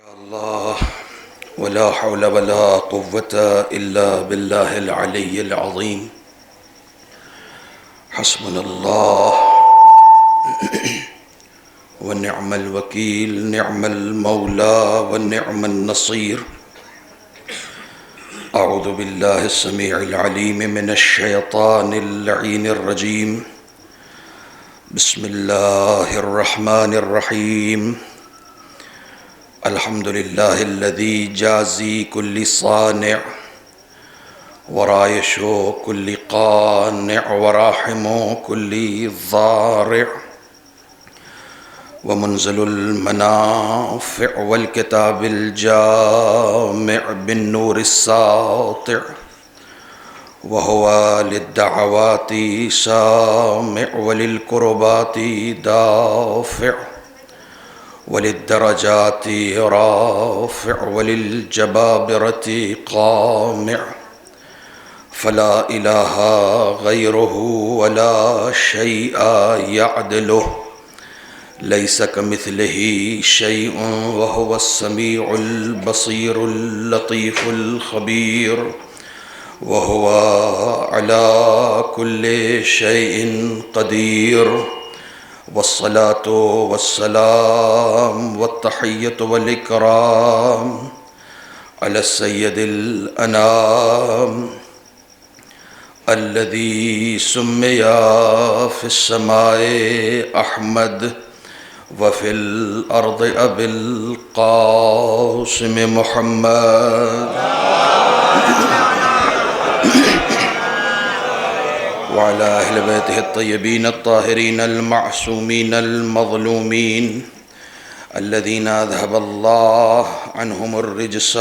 الله ولا حول ولا قوة إلا بالله العلي العظيم. حسبنا الله ونعم الوكيل، نعم المولى ونعم النصير. أعوذ بالله السميع العليم من الشيطان اللعين الرجيم. بسم الله الرحمن الرحيم. الحمد لله الذي جازي كل صانع ورايش كل قانع ورحم كل ضارع ومنزل المنافع والكتاب الجامع بالنور الساطع، وهو للدعوات سامع وللكربات دافع وللدرجات رافع وللجبابرة قامع، فلا إله غيره ولا شيء يعدله، ليس كمثله شيء وهو السميع البصير اللطيف الخبير، وهو على كل شيء قدير. والصلاة والسلام والتحية والإكرام على السيد الأنام الذي سمي في السماء أحمد وفي الأرض أبي القاسم محمد، وعلى أهل بيته الطيبين الطاهرين المعصومين المظلومين الذين أذهب الله عنهم الرجس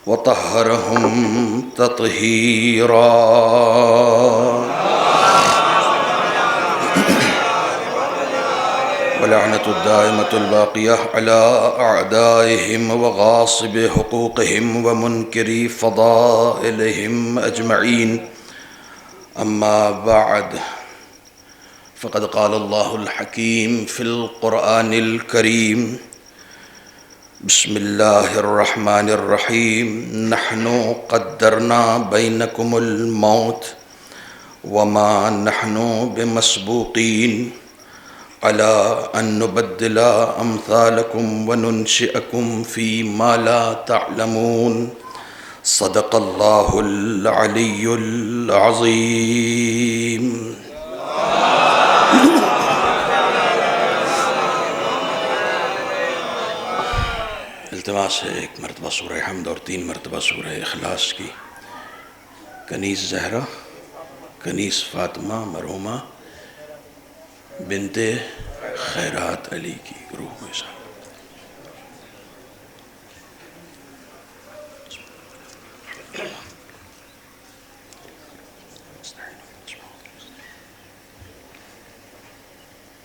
وطهرهم تطهيرا. ولعنة الدائمة الباقية على أعدائهم وغاصب حقوقهم ومنكري فضائلهم أجمعين. أما بعد، فقد قال الله الحكيم في القرآن الكريم: بسم الله الرحمن الرحيم. نحن قدرنا بينكم الموت وما نحن بمسبوقين على أن نبدل أمثالكم وننشئكم فيما لا تعلمون. صدق الله العلي العظيم. التماس ہے ایک مرتبہ سورہ حمد اور 3 مرتبہ سورہ اخلاص کی. کنیز زہرا، کنیز فاطمہ مرحومہ بنت خیرات علی کی روح میں ساتھ.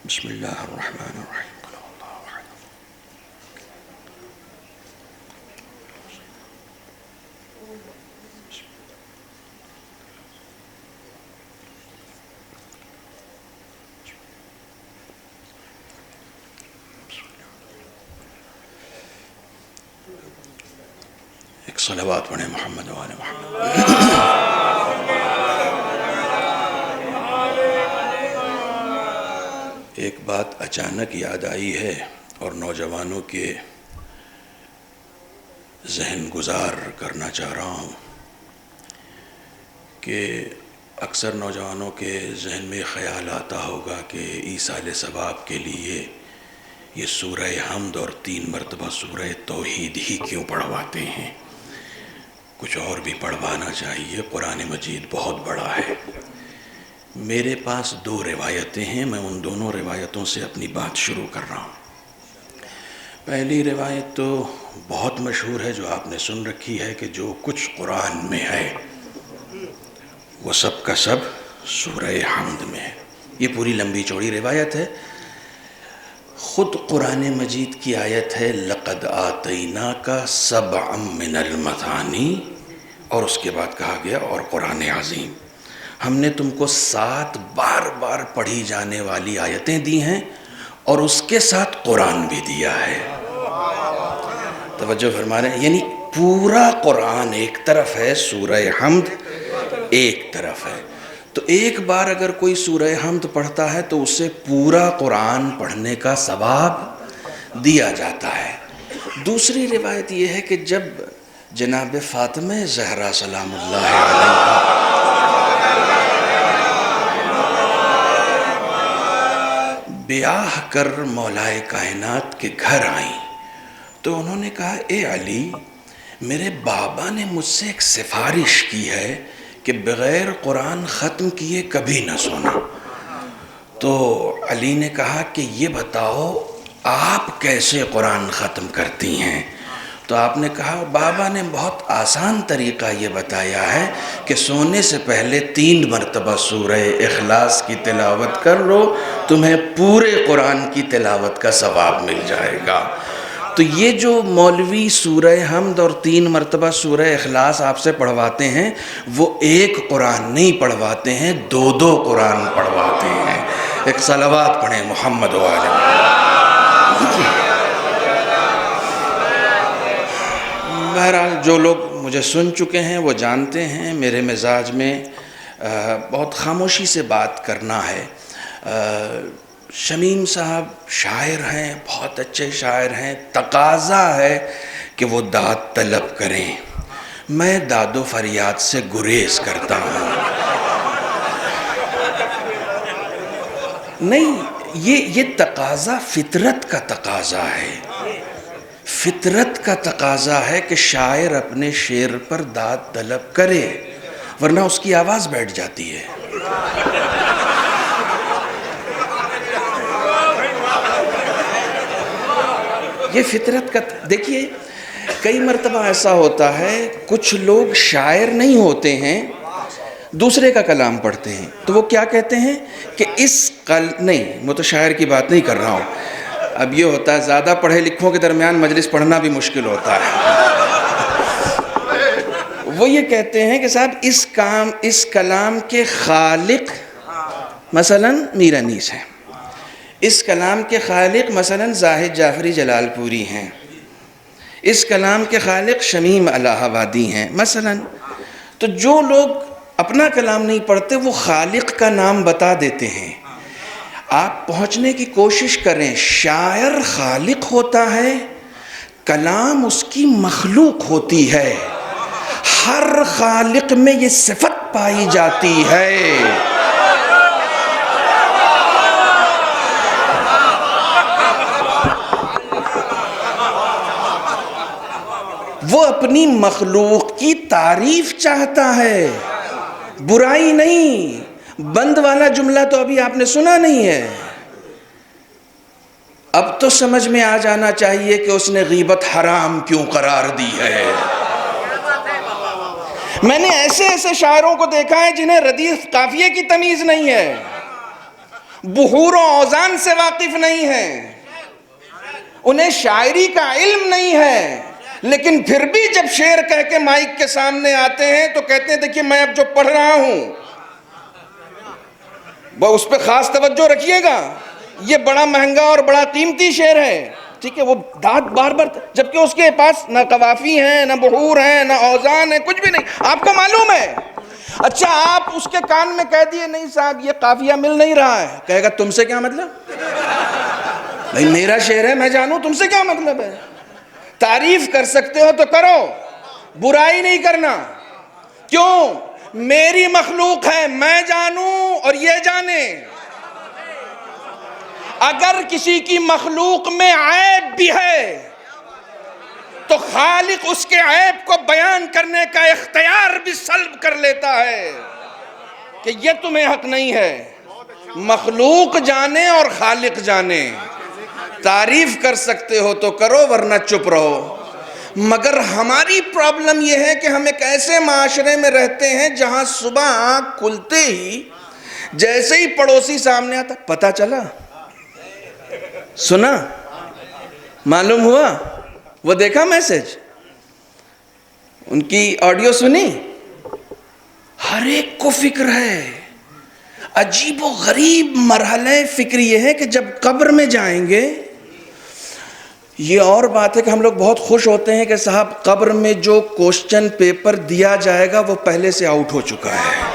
بسم اللہ الرحمن الرحیم. قل هو اللہ احد. ایک صلوات پڑھیں محمد و آل محمد. ایک بات اچانک یاد آئی ہے اور نوجوانوں کے ذہن گزار کرنا چاہ رہا ہوں کہ اکثر نوجوانوں کے ذہن میں خیال آتا ہوگا کہ ایصال ثواب کے لیے یہ سورہ حمد اور 3 مرتبہ سورہ توحید ہی کیوں پڑھواتے ہیں، کچھ اور بھی پڑھوانا چاہیے. قرآن مجید بہت بڑا ہے. میرے پاس 2 روایتیں ہیں، میں ان دونوں روایتوں سے اپنی بات شروع کر رہا ہوں. پہلی روایت تو بہت مشہور ہے جو آپ نے سن رکھی ہے کہ جو کچھ قرآن میں ہے وہ سب کا سب سورہ حمد میں ہے. یہ پوری لمبی چوڑی روایت ہے. خود قرآن مجید کی آیت ہے لَقَدْ آتَيْنَاكَ سَبْعًا مِّنَ الْمَثَانِي، اور اس کے بعد کہا گیا اور قرآن عظیم. ہم نے تم کو 7 بار بار پڑھی جانے والی آیتیں دی ہیں اور اس کے ساتھ قرآن بھی دیا ہے. توجہ فرما رہے ہیں، یعنی پورا قرآن ایک طرف ہے، سورہ حمد ایک طرف ہے. تو ایک بار اگر کوئی سورہ حمد پڑھتا ہے تو اسے پورا قرآن پڑھنے کا ثواب دیا جاتا ہے. دوسری روایت یہ ہے کہ جب جناب فاطمہ زہرا سلام اللہ علیہا بیاہ کر مولائے کائنات کے گھر آئیں تو انہوں نے کہا، اے علی، میرے بابا نے مجھ سے ایک سفارش کی ہے کہ بغیر قرآن ختم کیے کبھی نہ سونا. تو علی نے کہا کہ یہ بتاؤ آپ کیسے قرآن ختم کرتی ہیں؟ تو آپ نے کہا، بابا نے بہت آسان طریقہ یہ بتایا ہے کہ سونے سے پہلے 3 مرتبہ سورہ اخلاص کی تلاوت کر لو، تمہیں پورے قرآن کی تلاوت کا ثواب مل جائے گا. تو یہ جو مولوی سورہ حمد اور 3 مرتبہ سورہ اخلاص آپ سے پڑھواتے ہیں، وہ ایک قرآن نہیں پڑھواتے ہیں، 2 قرآن پڑھواتے ہیں. ایک صلوات پڑھیں محمد و آل محمد. بہرحال جو لوگ مجھے سن چکے ہیں وہ جانتے ہیں میرے مزاج میں بہت خاموشی سے بات کرنا ہے. شمیم صاحب شاعر ہیں، بہت اچھے شاعر ہیں، تقاضا ہے کہ وہ داد طلب کریں. میں داد و فریاد سے گریز کرتا ہوں. نہیں، یہ تقاضا فطرت کا تقاضا ہے. فطرت کا تقاضا ہے کہ شاعر اپنے شعر پر داد طلب کرے، ورنہ اس کی آواز بیٹھ جاتی ہے. یہ فطرت کا دیکھیے، کئی مرتبہ ایسا ہوتا ہے کچھ لوگ شاعر نہیں ہوتے ہیں، دوسرے کا کلام پڑھتے ہیں تو وہ کیا کہتے ہیں کہ نہیں، میں تو شاعر کی بات نہیں کر رہا ہوں. اب یہ ہوتا ہے زیادہ پڑھے لکھوں کے درمیان مجلس پڑھنا بھی مشکل ہوتا ہے. وہ یہ کہتے ہیں کہ صاحب اس کلام کے خالق مثلا میر انیس ہیں، اس کلام کے خالق مثلا زاہد جعفری جلال پوری ہیں، اس کلام کے خالق شمیم الہ آبادی ہیں مثلا. تو جو لوگ اپنا کلام نہیں پڑھتے وہ خالق کا نام بتا دیتے ہیں. آپ پہنچنے کی کوشش کریں، شاعر خالق ہوتا ہے، کلام اس کی مخلوق ہوتی ہے. ہر خالق میں یہ صفت پائی جاتی ہے. وہ اپنی مخلوق کی تعریف چاہتا ہے، برائی نہیں. بند والا جملہ تو ابھی آپ نے سنا نہیں ہے. اب تو سمجھ میں آ جانا چاہیے کہ اس نے غیبت حرام کیوں قرار دی ہے. میں نے ایسے شاعروں کو دیکھا ہے جنہیں ردیف قافیے کی تمیز نہیں ہے، بحور و اوزان سے واقف نہیں ہے، انہیں شاعری کا علم نہیں ہے، لیکن پھر بھی جب شعر کہہ کے مائک کے سامنے آتے ہیں تو کہتے ہیں دیکھیے میں اب جو پڑھ رہا ہوں وہ اس پہ خاص توجہ رکھیے گا، یہ بڑا مہنگا اور بڑا قیمتی شعر ہے. ٹھیک ہے، وہ داد بار بار، جبکہ اس کے پاس نہ قوافی ہیں، نہ بحور ہیں، نہ اوزان ہیں، کچھ بھی نہیں. آپ کو معلوم ہے. اچھا آپ اس کے کان میں کہہ دیے نہیں صاحب یہ قافیہ مل نہیں رہا ہے، کہے گا تم سے کیا مطلب؟ بھائی میرا شعر ہے، میں جانوں، تم سے کیا مطلب ہے؟ تعریف کر سکتے ہو تو کرو، برائی نہیں کرنا. کیوں؟ میری مخلوق ہے، میں جانوں اور یہ جانے. اگر کسی کی مخلوق میں عیب بھی ہے تو خالق اس کے عیب کو بیان کرنے کا اختیار بھی سلب کر لیتا ہے کہ یہ تمہیں حق نہیں ہے. مخلوق جانے اور خالق جانے. تعریف کر سکتے ہو تو کرو ورنہ چپ رہو. مگر ہماری پرابلم یہ ہے کہ ہم ایک ایسے معاشرے میں رہتے ہیں جہاں صبح آنکھ کھلتے ہی جیسے ہی پڑوسی سامنے آتا، پتہ چلا، سنا، معلوم ہوا، وہ دیکھا میسج، ان کی آڈیو سنی. ہر ایک کو فکر ہے. عجیب و غریب مرحلہ فکر یہ ہے کہ جب قبر میں جائیں گے یہ اور بات ہے کہ ہم لوگ بہت خوش ہوتے ہیں کہ صاحب قبر میں جو کوشچن پیپر دیا جائے گا وہ پہلے سے آؤٹ ہو چکا ہے.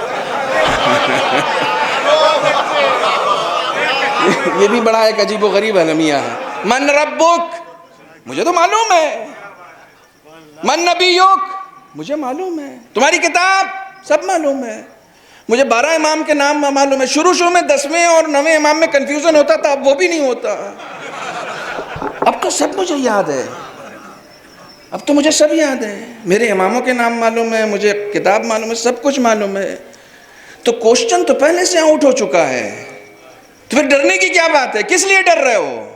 یہ بھی بڑا ایک عجیب و غریب المیہ ہے. من ربک، مجھے تو معلوم ہے. من نبیک، مجھے معلوم ہے. تمہاری کتاب، سب معلوم ہے. مجھے 12 امام کے نام معلوم ہے. شروع میں 10ویں اور 9ویں امام میں کنفیوژن ہوتا تھا، اب وہ بھی نہیں ہوتا. اب تو سب مجھے یاد ہے. اب تو مجھے سب یاد ہے. میرے اماموں کے نام معلوم ہے، مجھے کتاب معلوم ہے، سب کچھ معلوم ہے. تو کوشچن تو پہلے سے آؤٹ ہو چکا ہے. تو پھر ڈرنے کی کیا بات ہے؟ کس لیے ڈر رہے ہو؟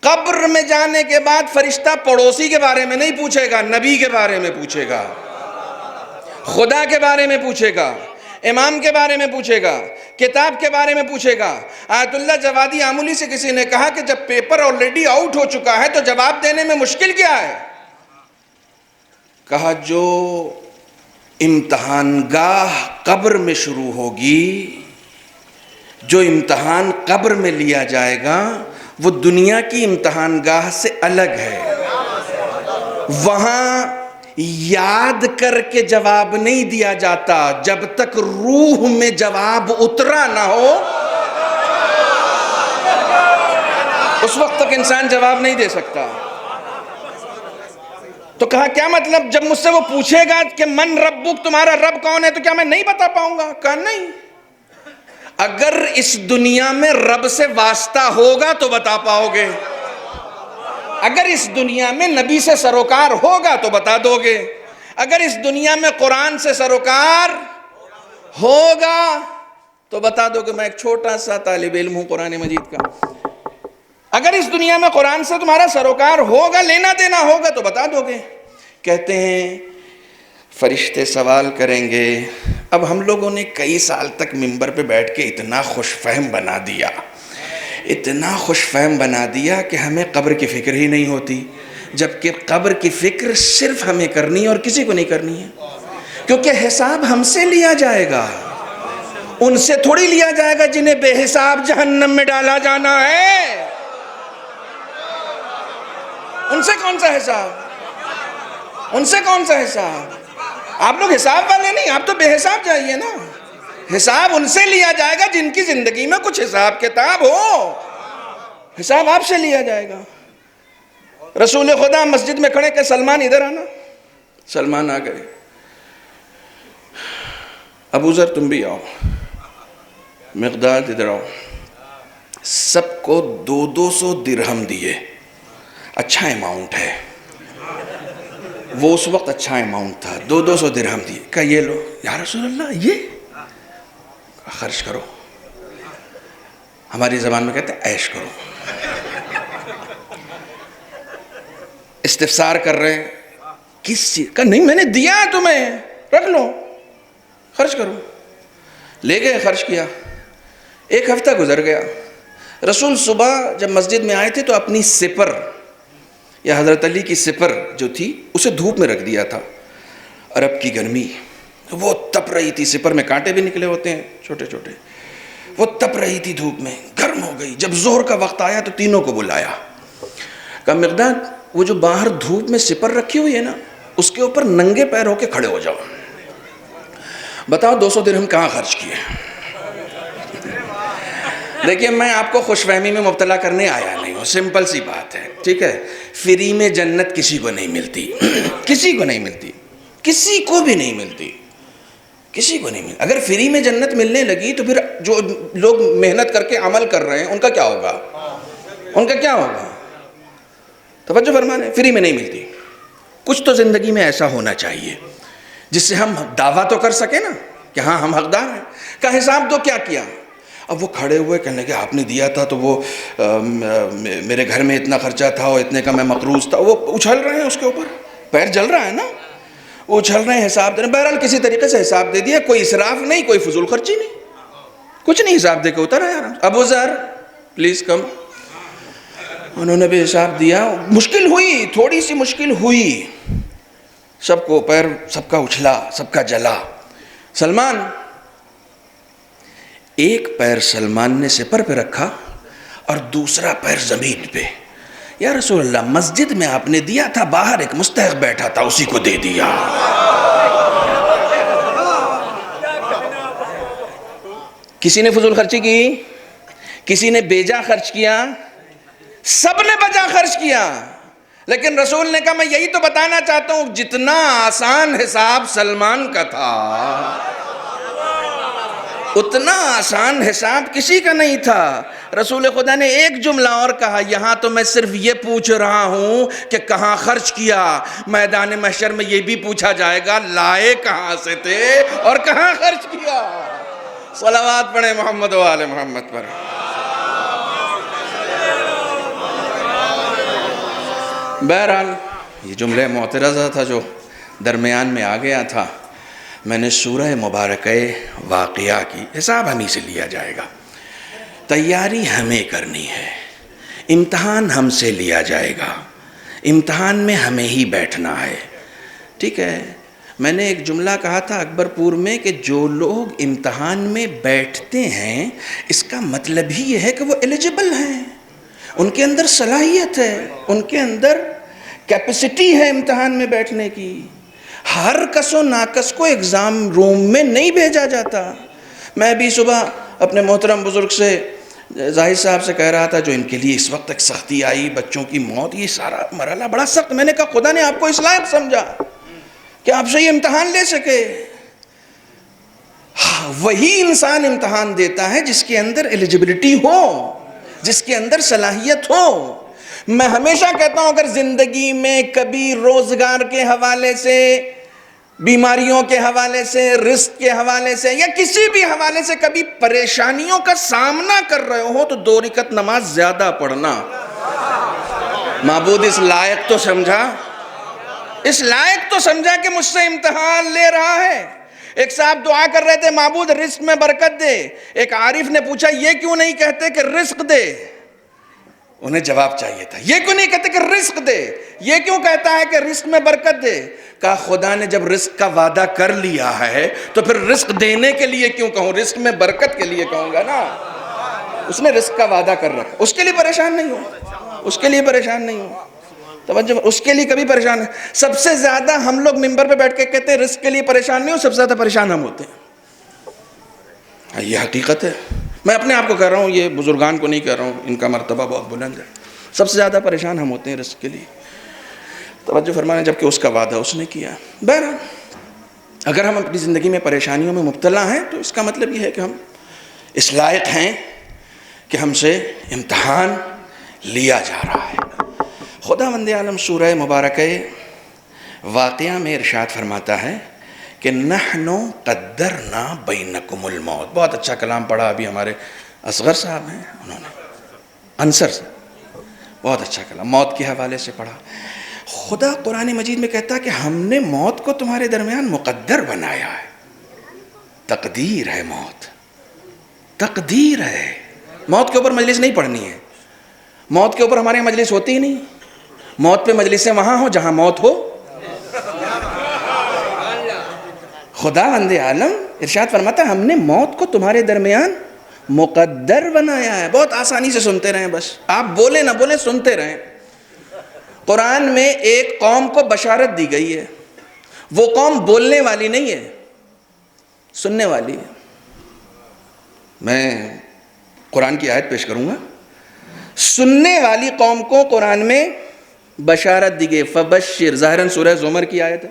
قبر میں جانے کے بعد فرشتہ پڑوسی کے بارے میں نہیں پوچھے گا، نبی کے بارے میں پوچھے گا، خدا کے بارے میں پوچھے گا، امام کے بارے میں پوچھے گا، کتاب کے بارے میں پوچھے گا. آیت اللہ جوادی آمولی سے کسی نے کہا کہ جب پیپر آلریڈی آؤٹ ہو چکا ہے تو جواب دینے میں مشکل کیا ہے؟ کہا جو امتحان گاہ قبر میں شروع ہوگی، جو امتحان قبر میں لیا جائے گا وہ دنیا کی امتحان گاہ سے الگ ہے. وہاں یاد کر کے جواب نہیں دیا جاتا، جب تک روح میں جواب اترا نہ ہو اس وقت تک انسان جواب نہیں دے سکتا. تو کہا کیا مطلب؟ جب مجھ سے وہ پوچھے گا کہ من ربک، تمہارا رب کون ہے، تو کیا میں نہیں بتا پاؤں گا؟ کہا نہیں. اگر اس دنیا میں رب سے واسطہ ہوگا تو بتا پاؤ گے. اگر اس دنیا میں نبی سے سروکار ہوگا تو بتا دو گے. اگر اس دنیا میں قرآن سے سروکار ہوگا تو بتا دو کہ میں ایک چھوٹا سا طالب علم ہوں قرآن مجید کا. اگر اس دنیا میں قرآن سے تمہارا سروکار ہوگا، لینا دینا ہوگا تو بتا دو گے. کہتے ہیں فرشتے سوال کریں گے. اب ہم لوگوں نے کئی سال تک ممبر پہ بیٹھ کے اتنا خوش فہم بنا دیا، اتنا خوش فہم بنا دیا کہ ہمیں قبر کی فکر ہی نہیں ہوتی. جبکہ قبر کی فکر صرف ہمیں کرنی ہے اور کسی کو نہیں کرنی ہے. کیونکہ حساب ہم سے لیا جائے گا، ان سے تھوڑی لیا جائے گا جنہیں بے حساب جہنم میں ڈالا جانا ہے. ان سے کون سا حساب؟ ان سے کون سا حساب؟ آپ لوگ حساب والے نہیں، آپ تو بے حساب جائیے نا. حساب ان سے لیا جائے گا جن کی زندگی میں کچھ حساب کتاب ہو. حساب آپ سے لیا جائے گا. رسول خدا مسجد میں کھڑے کہ سلمان ادھر آنا. سلمان آ گئے. ابو ذر تم بھی آؤ. مقداد ادھر آؤ. سب کو 200 درہم دیے. اچھا اماؤنٹ ہے، وہ اس وقت اچھا اماؤنٹ تھا. 200 درہم دیے. کہا یہ لو. یا رسول اللہ یہ خرچ کرو. ہماری زبان میں کہتے ہیں عیش کرو. استفسار کر رہے ہیں کس چیز کا؟ نہیں میں نے دیا ہے تمہیں، رکھ لو، خرچ کرو. لے گئے، خرچ کیا. 1 ہفتہ گزر گیا. رسول صبح جب مسجد میں آئے تھے تو اپنی سپر یا حضرت علی کی سپر جو تھی اسے دھوپ میں رکھ دیا تھا. عرب کی گرمی، وہ تپ رہی تھی. سپر میں کانٹے بھی نکلے ہوتے ہیں چھوٹے چھوٹے. وہ تپ رہی تھی دھوپ میں، گرم ہو گئی. جب ظہر کا وقت آیا تو تینوں کو بلایا. کہا مقداد وہ جو باہر دھوپ میں سپر رکھی ہوئی ہے نا اس کے اوپر ننگے پیر ہو کے کھڑے ہو جاؤ. بتاؤ 200 درہم کہاں خرچ کیے؟ دیکھیے میں آپ کو خوش فہمی میں مبتلا کرنے آیا نہیں ہوں، سمپل سی بات ہے، ٹھیک ہے؟ فری میں جنت کسی کو نہیں ملتی. کسی کو نہیں ملتی، کسی کو بھی نہیں ملتی، کسی کو نہیں ملتی. اگر فری میں جنت ملنے لگی تو پھر جو لوگ محنت کر کے عمل کر رہے ہیں ان کا کیا ہوگا؟ ان کا کیا ہوگا؟ توجہ فرمانے. فری میں نہیں ملتی. کچھ تو زندگی میں ایسا ہونا چاہیے جس سے ہم دعویٰ تو کر سکیں نا کہ ہاں ہم حقدار ہیں. کا حساب دو. کیا کیا؟ اب وہ کھڑے ہوئے کہنے لگے آپ نے دیا تھا تو وہ میرے گھر میں اتنا خرچہ تھا اور اتنے کا میں مقروض تھا. وہ اچھل رہے ہیں، اس کے اوپر پیر جل رہا ہے نا، وہ اچھل رہے ہیں، حساب دے رہے ہیں. بہرحال کسی طریقے سے حساب دے دیا. کوئی اسراف نہیں، کوئی فضول خرچی نہیں، کچھ نہیں. حساب دے کے اتر آیا. ابو ذر پلیز کم. انہوں نے بھی حساب دیا. مشکل ہوئی، تھوڑی سی مشکل ہوئی. سب کو پیر سب کا اچھلا، سب کا جلا. سلمان، ایک پیر سلمان نے سپر پہ رکھا اور دوسرا پیر زمین پہ. یا رسول اللہ مسجد میں آپ نے دیا تھا، باہر ایک مستحق بیٹھا تھا اسی کو دے دیا۔ کسی نے فضول خرچی کی، کسی نے بیجا خرچ کیا، سب نے بجا خرچ کیا، لیکن رسول نے کہا میں یہی تو بتانا چاہتا ہوں جتنا آسان حساب سلمان کا تھا اتنا آسان حساب کسی کا نہیں تھا۔ رسول خدا نے ایک جملہ اور کہا، یہاں تو میں صرف یہ پوچھ رہا ہوں کہ کہاں خرچ کیا، میدان محشر میں یہ بھی پوچھا جائے گا لائے کہاں سے تھے اور کہاں خرچ کیا۔ صلوات پڑھیں محمد و آل محمد پر۔ بہرحال یہ جملہ معترضہ تھا جو درمیان میں آ گیا تھا، میں نے سورہ مبارکہ واقعہ کی، حساب ہمیں سے لیا جائے گا، تیاری ہمیں کرنی ہے، امتحان ہم سے لیا جائے گا، امتحان میں ہمیں ہی بیٹھنا ہے، ٹھیک ہے۔ میں نے ایک جملہ کہا تھا اکبر پور میں کہ جو لوگ امتحان میں بیٹھتے ہیں اس کا مطلب ہی یہ ہے کہ وہ ایلیجبل ہیں، ان کے اندر صلاحیت ہے، ان کے اندر کیپیسٹی ہے امتحان میں بیٹھنے کی۔ ہر کس و ناکس کو ایگزام روم میں نہیں بھیجا جاتا۔ میں بھی صبح اپنے محترم بزرگ سے زاہد صاحب سے کہہ رہا تھا جو ان کے لیے اس وقت ایک سختی آئی، بچوں کی موت، یہ سارا مرحلہ بڑا سخت، میں نے کہا خدا نے آپ کو اس لائق سمجھا کہ آپ سے یہ امتحان لے سکے۔ وہی انسان امتحان دیتا ہے جس کے اندر ایلیجبلٹی ہو، جس کے اندر صلاحیت ہو۔ میں ہمیشہ کہتا ہوں اگر زندگی میں کبھی روزگار کے حوالے سے، بیماریوں کے حوالے سے، رزق کے حوالے سے یا کسی بھی حوالے سے کبھی پریشانیوں کا سامنا کر رہے ہو تو 2 رکعت نماز زیادہ پڑھنا۔ معبود اس لائق تو سمجھا، اس لائق تو سمجھا کہ مجھ سے امتحان لے رہا ہے۔ ایک صاحب دعا کر رہے تھے معبود رزق میں برکت دے، ایک عارف نے پوچھا یہ کیوں نہیں کہتے کہ رزق دے؟ انہیں جواب چاہیے تھا، یہ کیوں نہیں کہتے کہ رزق دے، یہ کیوں کہتا ہے کہ رزق میں برکت دے؟ کہا خدا نے جب رزق کا وعدہ کر لیا ہے تو پھر رزق دینے کے لیے کیوں کہوں، رزق میں برکت کے لیے کہوں گا نا۔ اس نے رزق کا وعدہ کر رکھا، اس کے لیے پریشان نہیں ہوں، اس کے لیے پریشان نہیں ہوں، توجہ، اس کے لیے کبھی پریشان ہے۔ سب سے زیادہ ہم لوگ ممبر پہ بیٹھ کے کہتے ہیں رزق کے لیے پریشان نہیں ہوں، سب سے زیادہ پریشان ہم ہوتے ہیں، یہ حقیقت ہے۔ میں اپنے آپ کو کہہ رہا ہوں، یہ بزرگان کو نہیں کہہ رہا ہوں، ان کا مرتبہ بہت بلند ہے۔ سب سے زیادہ پریشان ہم ہوتے ہیں رزق کے لیے، توجہ فرمانے، جبکہ اس کا وعدہ اس نے کیا۔ بہرحال اگر ہم اپنی زندگی میں پریشانیوں میں مبتلا ہیں تو اس کا مطلب یہ ہے کہ ہم اس لائق ہیں کہ ہم سے امتحان لیا جا رہا ہے۔ خداوند عالم سورہ مبارکہ واقعہ میں ارشاد فرماتا ہے کہ نحن قدرنا بینکم الموت۔ بہت اچھا کلام پڑھا ابھی ہمارے اصغر صاحب ہیں، انہوں نے انصر سے بہت اچھا کلام موت کے حوالے سے پڑھا۔ خدا قرآن مجید میں کہتا ہے کہ ہم نے موت کو تمہارے درمیان مقدر بنایا ہے۔ تقدیر ہے موت، تقدیر ہے۔ موت کے اوپر مجلس نہیں پڑھنی ہے، موت کے اوپر ہمارے مجلس ہوتی ہی نہیں۔ موت پہ مجلسیں وہاں ہو جہاں موت ہو۔ خداوند عالم ارشاد فرماتا ہے ہم نے موت کو تمہارے درمیان مقدر بنایا ہے۔ بہت آسانی سے سنتے رہیں، بس آپ بولیں نہ بولیں سنتے رہیں۔ قرآن میں ایک قوم کو بشارت دی گئی ہے، وہ قوم بولنے والی نہیں ہے، سننے والی ہے۔ میں قرآن کی آیت پیش کروں گا، سننے والی قوم کو قرآن میں بشارت دی گئی۔ فبشر، ظاہراً سورہ زمر کی آیت ہے،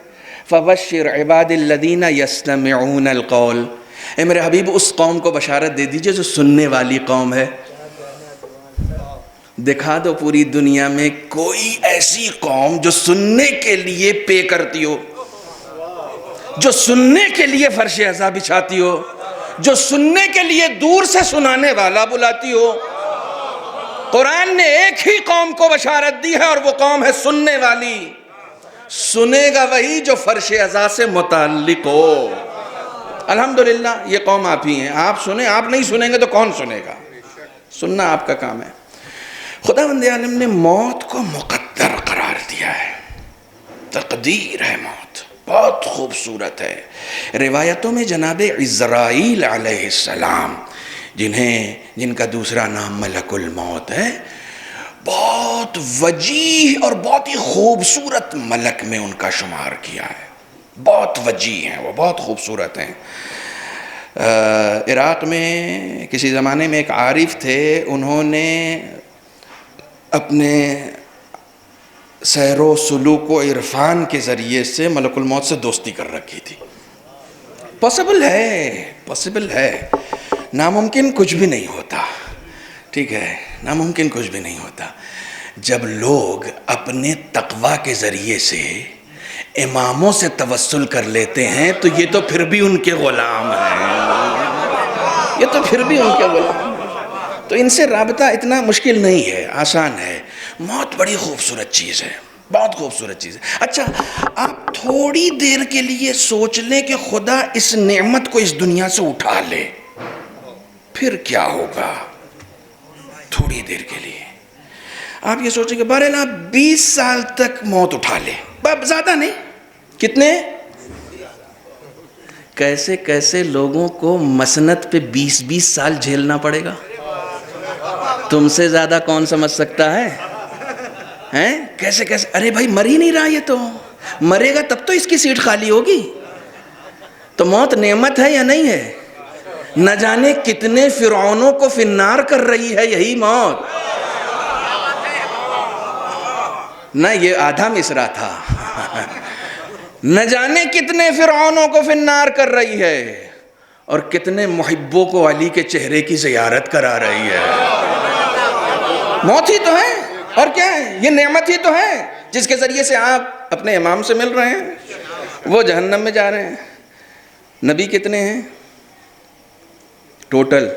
فبشر عباد الذین یستمعون القول۔ اے میرے حبیب اس قوم کو بشارت دے دیجئے جو سننے والی قوم ہے۔ دکھا دو پوری دنیا میں کوئی ایسی قوم جو سننے کے لیے پے کرتی ہو، جو سننے کے لیے فرش عزا بچھاتی ہو، جو سننے کے لیے دور سے سنانے والا بلاتی ہو۔ قرآن نے ایک ہی قوم کو بشارت دی ہے اور وہ قوم ہے سننے والی۔ سنے گا وہی جو فرش عزا سے متعلق ہو۔ الحمدللہ یہ قوم آپ ہی ہیں، آپ سنیں، آپ نہیں سنیں گے تو کون سنے گا؟ سننا آپ کا کام ہے۔ خداوند عالم نے موت کو مقدر قرار دیا ہے، تقدیر ہے موت، بہت خوبصورت ہے۔ روایتوں میں جناب عزرائیل علیہ السلام جن کا دوسرا نام ملک الموت ہے، بہت وجیح اور بہت ہی خوبصورت ملک میں ان کا شمار کیا ہے. بہت وجیح ہیں وہ، بہت خوبصورت ہیں. عراق میں کسی زمانے میں ایک عارف تھے، انہوں نے اپنے سیر و سلوک و عرفان کے ذریعے سے ملک الموت سے دوستی کر رکھی تھی. پاسبل ہے، ناممکن کچھ بھی نہیں ہوتا. ٹھیک ہے، ناممکن کچھ بھی نہیں ہوتا. جب لوگ اپنے تقوی کے ذریعے سے اماموں سے توسل کر لیتے ہیں تو یہ تو پھر بھی ان کے غلام ہیں، یہ تو پھر بھی ان کے غلام ہیں. تو ان سے رابطہ اتنا مشکل نہیں ہے، آسان ہے. موت بڑی خوبصورت چیز ہے، بہت خوبصورت چیز ہے. اچھا، آپ تھوڑی دیر کے لیے سوچ لیں کہ خدا اس نعمت کو اس دنیا سے اٹھا لے، پھر کیا ہوگا؟ تھوڑی دیر کے لیے آپ یہ سوچیں کہ بہرحال آپ 20 سال تک موت اٹھا لے، زیادہ نہیں. کتنے؟ کیسے کیسے لوگوں کو مسنت پہ 20 سال جھیلنا پڑے گا. تم سے زیادہ کون سمجھ سکتا ہے؟ کیسے کیسے؟ ارے بھائی مر ہی نہیں رہا، یہ تو مرے گا تب تو اس کی سیٹ خالی ہوگی. تو موت نعمت ہے یا نہیں ہے؟ نہ جانے کتنے فرعونوں کو فی النار کر رہی ہے یہی موت. نہ یہ آدھا مصرع تھا. نہ جانے کتنے فرعونوں کو فی النار کر رہی ہے اور کتنے محبوں کو علی کے چہرے کی زیارت کرا رہی ہے. موت ہی تو ہے، اور کیا ہے؟ یہ نعمت ہی تو ہے جس کے ذریعے سے آپ اپنے امام سے مل رہے ہیں، وہ جہنم میں جا رہے ہیں. نبی کتنے ہیں ٹوٹل؟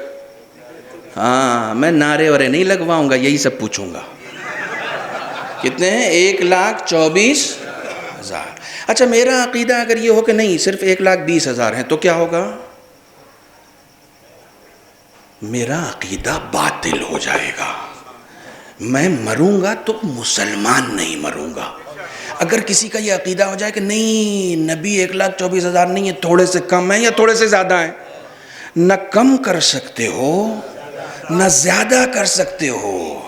ہاں، میں نعرے ورے نہیں لگواؤں گا، یہی سب پوچھوں گا. کتنے ہیں؟ 1,24,000. اچھا، میرا عقیدہ اگر یہ ہو کہ نہیں صرف 1,20,000 ہیں تو کیا ہوگا؟ میرا عقیدہ باطل ہو جائے گا. میں مروں گا تو مسلمان نہیں مروں گا. اگر کسی کا یہ عقیدہ ہو جائے کہ نہیں نبی 1,24,000 نہیں ہے، تھوڑے سے کم ہیں یا تھوڑے سے زیادہ ہیں، نہ کم کر سکتے ہو نہ زیادہ کر سکتے ہو.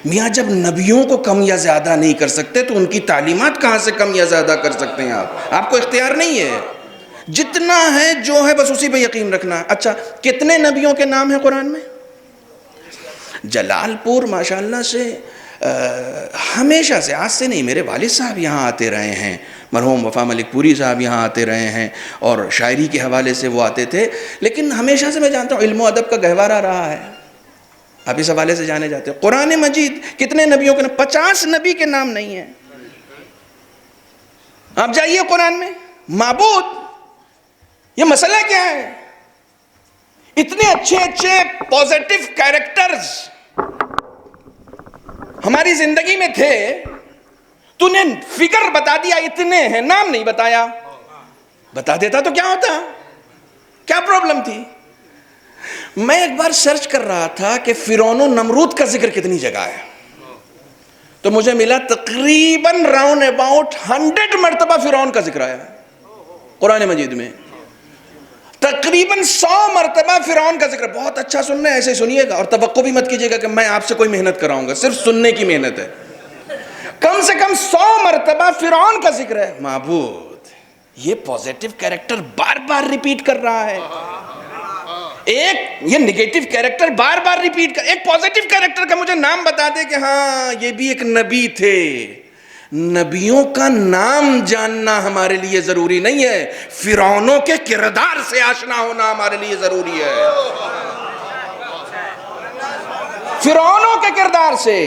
میاں جب نبیوں کو کم یا زیادہ نہیں کر سکتے تو ان کی تعلیمات کہاں سے کم یا زیادہ کر سکتے ہیں؟ آپ کو اختیار نہیں ہے. جتنا ہے جو ہے بس اسی پہ یقین رکھنا ہے. اچھا، کتنے نبیوں کے نام ہیں قرآن میں؟ جلال پور ماشاءاللہ سے ہمیشہ سے، آج سے نہیں، میرے والد صاحب یہاں آتے رہے ہیں، مرحوم وفا ملک پوری صاحب یہاں آتے رہے ہیں اور شاعری کے حوالے سے وہ آتے تھے. لیکن ہمیشہ سے میں جانتا ہوں علم و ادب کا گہوارہ رہا ہے، آپ اس حوالے سے جانے جاتے ہیں. قرآن مجید کتنے نبیوں کے نام؟ 50 نبی کے نام نہیں ہیں. آپ جائیے قرآن میں، معبود، یہ مسئلہ کیا ہے؟ اتنے اچھے اچھے پازیٹیو کیریکٹرز ہماری زندگی میں تھے، تو نے فگر بتا دیا اتنے ہیں، نام نہیں بتایا. بتا دیتا تو کیا ہوتا؟ کیا پرابلم تھی؟ میں ایک بار سرچ کر رہا تھا کہ فرعون و نمرود کا ذکر کتنی جگہ ہے، تو مجھے ملا تقریباً راؤنڈ اباؤٹ 100 مرتبہ فرعون کا ذکر آیا ہے قرآن مجید میں. تقریباً 100 مرتبہ فرعون کا ذکر. بہت اچھا سننا ہے، ایسے ہی سنیے گا اور توقع بھی مت کیجیے گا کہ میں آپ سے کوئی محنت کراؤں گا، صرف سننے کی محنت ہے. کم سے کم 100 مرتبہ فرعون کا ذکر ہے. معبود، یہ پازیٹیو کیریکٹر بار بار ریپیٹ کر رہا ہے. ایک یہ نگیٹو کیریکٹر بار بار ریپیٹ کر، ایک پازیٹیو کیریکٹر کا مجھے نام بتا دے کہ ہاں یہ بھی ایک نبی تھے. نبیوں کا نام جاننا ہمارے لیے ضروری نہیں ہے، فرعونوں کے کردار سے آشنا ہونا ہمارے لیے ضروری ہے. فرعونوں کے کردار سے.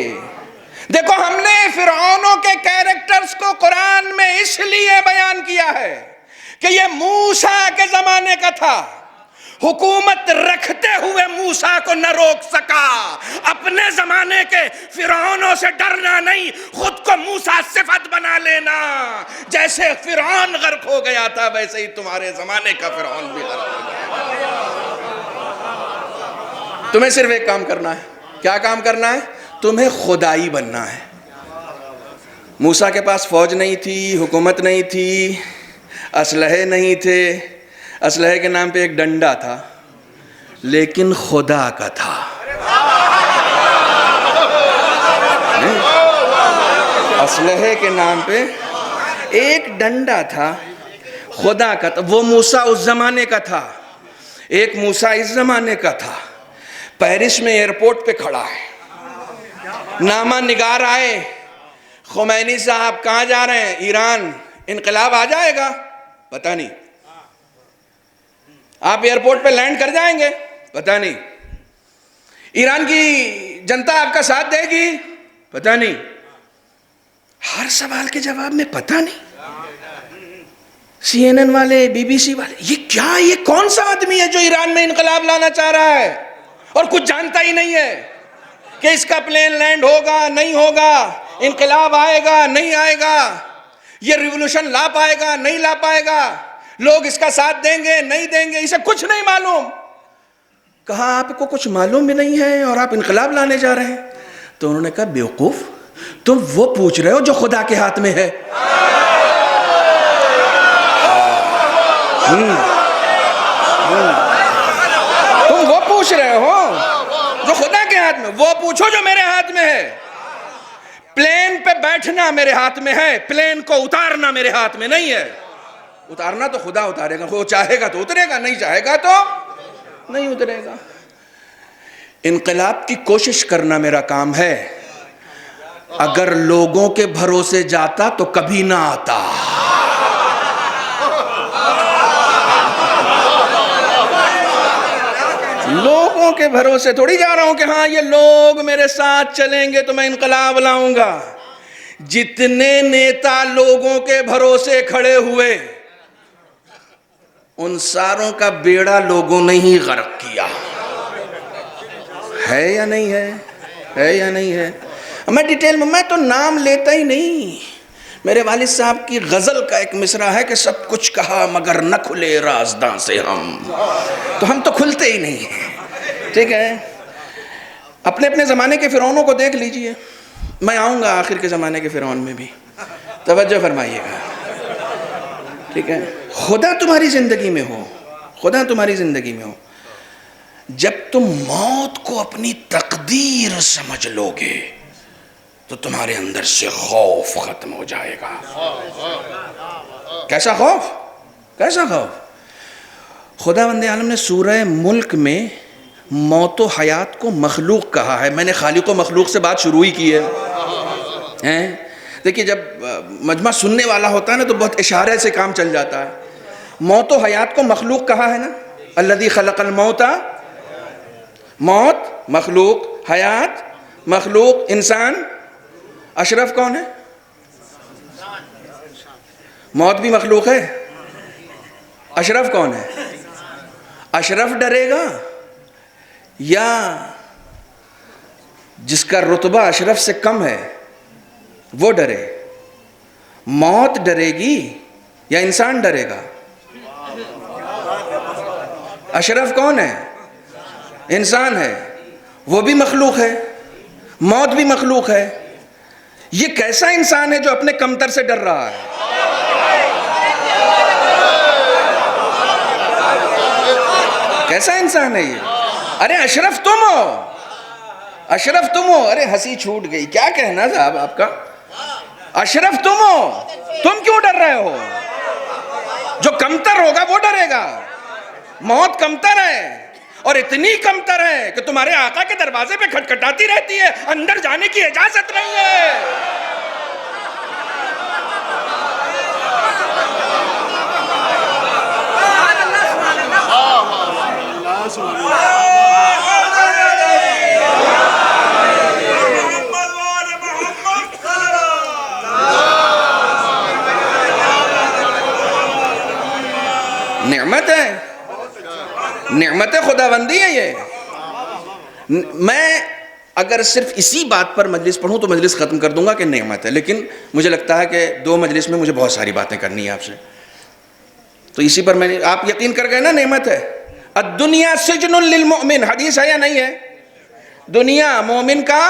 دیکھو، ہم نے فرعونوں کے کیریکٹرز کو قرآن میں اس لیے بیان کیا ہے کہ یہ موسیٰ کے زمانے کا تھا، حکومت رکھتے ہوئے موسیٰ کو نہ روک سکا. اپنے زمانے کے فرعونوں سے ڈرنا نہیں، خود کو موسیٰ صفت بنا لینا. جیسے فرعون غرق ہو گیا تھا ویسے ہی تمہارے زمانے کا فرعون بھی غرق ہو گیا. تمہیں صرف ایک کام کرنا ہے. کیا کام کرنا ہے؟ تمہیں خدائی بننا ہے. موسیٰ کے پاس فوج نہیں تھی، حکومت نہیں تھی، اسلحے نہیں تھے. اسلحے کے نام پہ ایک ڈنڈا تھا، لیکن خدا کا تھا. اسلحے کے نام پہ ایک ڈنڈا تھا خدا کا، وہ موسیٰ اس زمانے کا تھا، ایک موسیٰ اس زمانے کا تھا، پیرس میں ایئرپورٹ پہ کھڑا ہے، نامہ نگار آئے، خمینی صاحب کہاں جا رہے ہیں؟ ایران، انقلاب آ جائے گا؟ پتہ نہیں۔ آپ ایئرپورٹ پہ لینڈ کر جائیں گے؟ پتہ نہیں۔ ایران کی جنتا آپ کا ساتھ دے گی؟ پتہ نہیں۔ ہر سوال کے جواب میں پتہ نہیں۔ CNN والے، BBC والے، یہ کیا، یہ کون سا آدمی ہے جو ایران میں انقلاب لانا چاہ رہا ہے اور کچھ جانتا ہی نہیں ہے کہ اس کا پلین لینڈ ہوگا نہیں ہوگا، انقلاب آئے گا نہیں آئے گا، یہ ریولوشن لا پائے گا نہیں لا پائے گا، لوگ اس کا ساتھ دیں گے نہیں دیں گے، اسے کچھ نہیں معلوم۔ کہا آپ کو کچھ معلوم بھی نہیں ہے اور آپ انقلاب لانے جا رہے ہیں؟ تو انہوں نے کہا بیوقوف، تم وہ پوچھ رہے ہو جو خدا کے ہاتھ میں ہے۔ تم وہ پوچھ رہے ہو جو خدا کے ہاتھ میں، وہ پوچھو جو میرے ہاتھ میں ہے۔ پلین پہ بیٹھنا میرے ہاتھ میں ہے، پلین کو اتارنا میرے ہاتھ میں نہیں ہے۔ اتارنا تو خدا اتارے گا، وہ چاہے گا تو اترے گا، نہیں چاہے گا تو نہیں اترے گا۔ انقلاب کی کوشش کرنا میرا کام ہے، اگر لوگوں کے بھروسے جاتا تو کبھی نہ آتا۔ لوگوں کے بھروسے تھوڑی جا رہا ہوں کہ ہاں یہ لوگ میرے ساتھ چلیں گے تو میں انقلاب لاؤں گا۔ جتنے نیتا لوگوں کے بھروسے کھڑے ہوئے ان ساروں کا بیڑا لوگوں نے ہی غرق کیا۔ ہے یا نہیں ہے؟ ہے یا نہیں ہے؟ میں ڈیٹیل میں تو نام لیتا ہی نہیں۔ میرے والد صاحب کی غزل کا ایک مصرع ہے کہ سب کچھ کہا مگر نہ کھلے رازداں سے ہم، تو ہم تو کھلتے ہی نہیں ہیں، ٹھیک ہے؟ اپنے اپنے زمانے کے فرعونوں کو دیکھ لیجئے، میں آؤں گا آخر کے زمانے کے فرعون میں بھی، توجہ فرمائیے گا، ٹھیک ہے؟ خدا تمہاری زندگی میں ہو، خدا تمہاری زندگی میں ہو، جب تم موت کو اپنی تقدیر سمجھ لو گے تو تمہارے اندر سے خوف ختم ہو جائے گا۔ کیسا خوف؟ کیسا خوف؟ خداوند عالم نے سورہ ملک میں موت و حیات کو مخلوق کہا ہے۔ میں نے خالق و مخلوق سے بات شروع ہی کی ہے۔ دیکھیے جب مجمع سننے والا ہوتا ہے نا تو بہت اشارے سے کام چل جاتا ہے۔ موت و حیات کو مخلوق کہا ہے نا، الذی خلق الموت، موت مخلوق، حیات مخلوق، انسان اشرف کون ہے؟ موت بھی مخلوق ہے، اشرف کون ہے؟ اشرف ڈرے گا یا جس کا رتبہ اشرف سے کم ہے وہ ڈرے؟ موت ڈرے گی یا انسان ڈرے گا؟ اشرف کون ہے؟ انسان ہے، وہ بھی مخلوق ہے، موت بھی مخلوق ہے۔ یہ کیسا انسان ہے جو اپنے کمتر سے ڈر رہا ہے؟ کیسا انسان ہے یہ؟ ارے اشرف تم ہو، اشرف تم ہو۔ ارے ہنسی چھوٹ گئی، کیا کہنا صاحب آپ کا؟ اشرف تم ہو، تم کیوں ڈر رہے ہو؟ جو کمتر ہوگا وہ ڈرے گا۔ موت کمتر ہے اور اتنی کمتر ہے کہ تمہارے آقا کے دروازے پہ کھٹکھٹاتی رہتی ہے، اندر جانے کی اجازت نہیں ہے۔ نعمت ہے، نعمت خداوندی ہے یہ۔ میں اگر صرف اسی بات پر مجلس پڑھوں تو مجلس ختم کر دوں گا کہ نعمت ہے، لیکن مجھے لگتا ہے کہ 2 مجلس میں مجھے بہت ساری باتیں کرنی ہیں آپ سے، تو اسی پر میں نے، آپ یقین کر گئے نا نعمت ہے۔ الدنیا سجن للمؤمن، حدیث ہے یا نہیں ہے؟ دنیا مومن کا،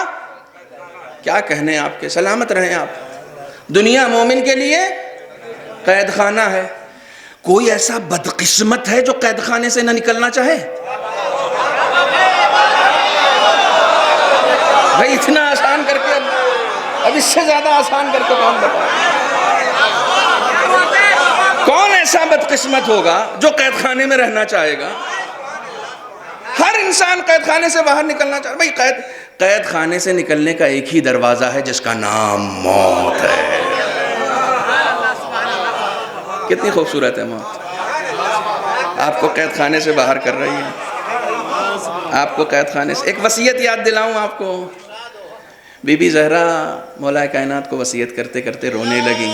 کیا کہنے آپ کے، سلامت رہیں آپ، دنیا مومن کے لیے قید خانہ ہے۔ کوئی ایسا بدقسمت ہے جو قید خانے سے نہ نکلنا چاہے؟ بھائی اتنا آسان کر کے اب اس سے زیادہ آسان کر کے کون بتائے؟ کون ایسا بدقسمت ہوگا جو قید خانے میں رہنا چاہے گا؟ ہر انسان قید خانے سے باہر نکلنا چاہے. بھائی قید خانے سے نکلنے کا ایک ہی دروازہ ہے جس کا نام موت ہے. کتنی خوبصورت ہے موت. آپ کو قید خانے سے باہر کر رہی ہے. آپ کو قید خانے سے ایک وصیت یاد دلاؤں آپ کو. بی بی زہرا مولا کائنات کو وصیت کرتے کرتے رونے لگی.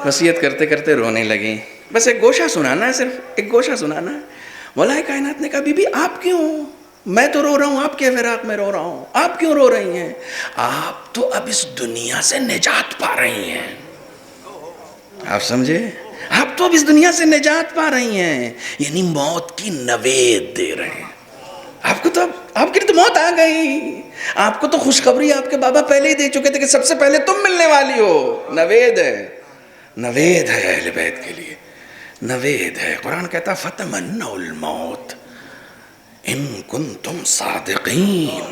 وصیت کرتے کرتے رونے لگیں. بس ایک گوشہ سنانا ہے, صرف ایک گوشہ سنانا ہے. مولا کائنات نے کہا بی بی آپ کیوں, میں تو رو رہا ہوں, آپ کے فراق میں رو رہا ہوں, آپ کیوں رو رہی ہیں؟ آپ تو اب اس دنیا سے نجات پا رہی ہیں. آپ سمجھے؟ آپ تو اب اس دنیا سے نجات پا رہی ہیں, یعنی موت کی نوید دے رہے ہیں. آپ کو تو آپ کی تو موت آ گئی. آپ کو تو خوشخبری آپ کے بابا پہلے ہی دے چکے تھے کہ سب سے پہلے تم ملنے والی ہو. نوید ہے, نوید ہے اہل بیت کے لیے, نوید ہے. قرآن کہتا فتمنوا الموت ان کنتم صادقین.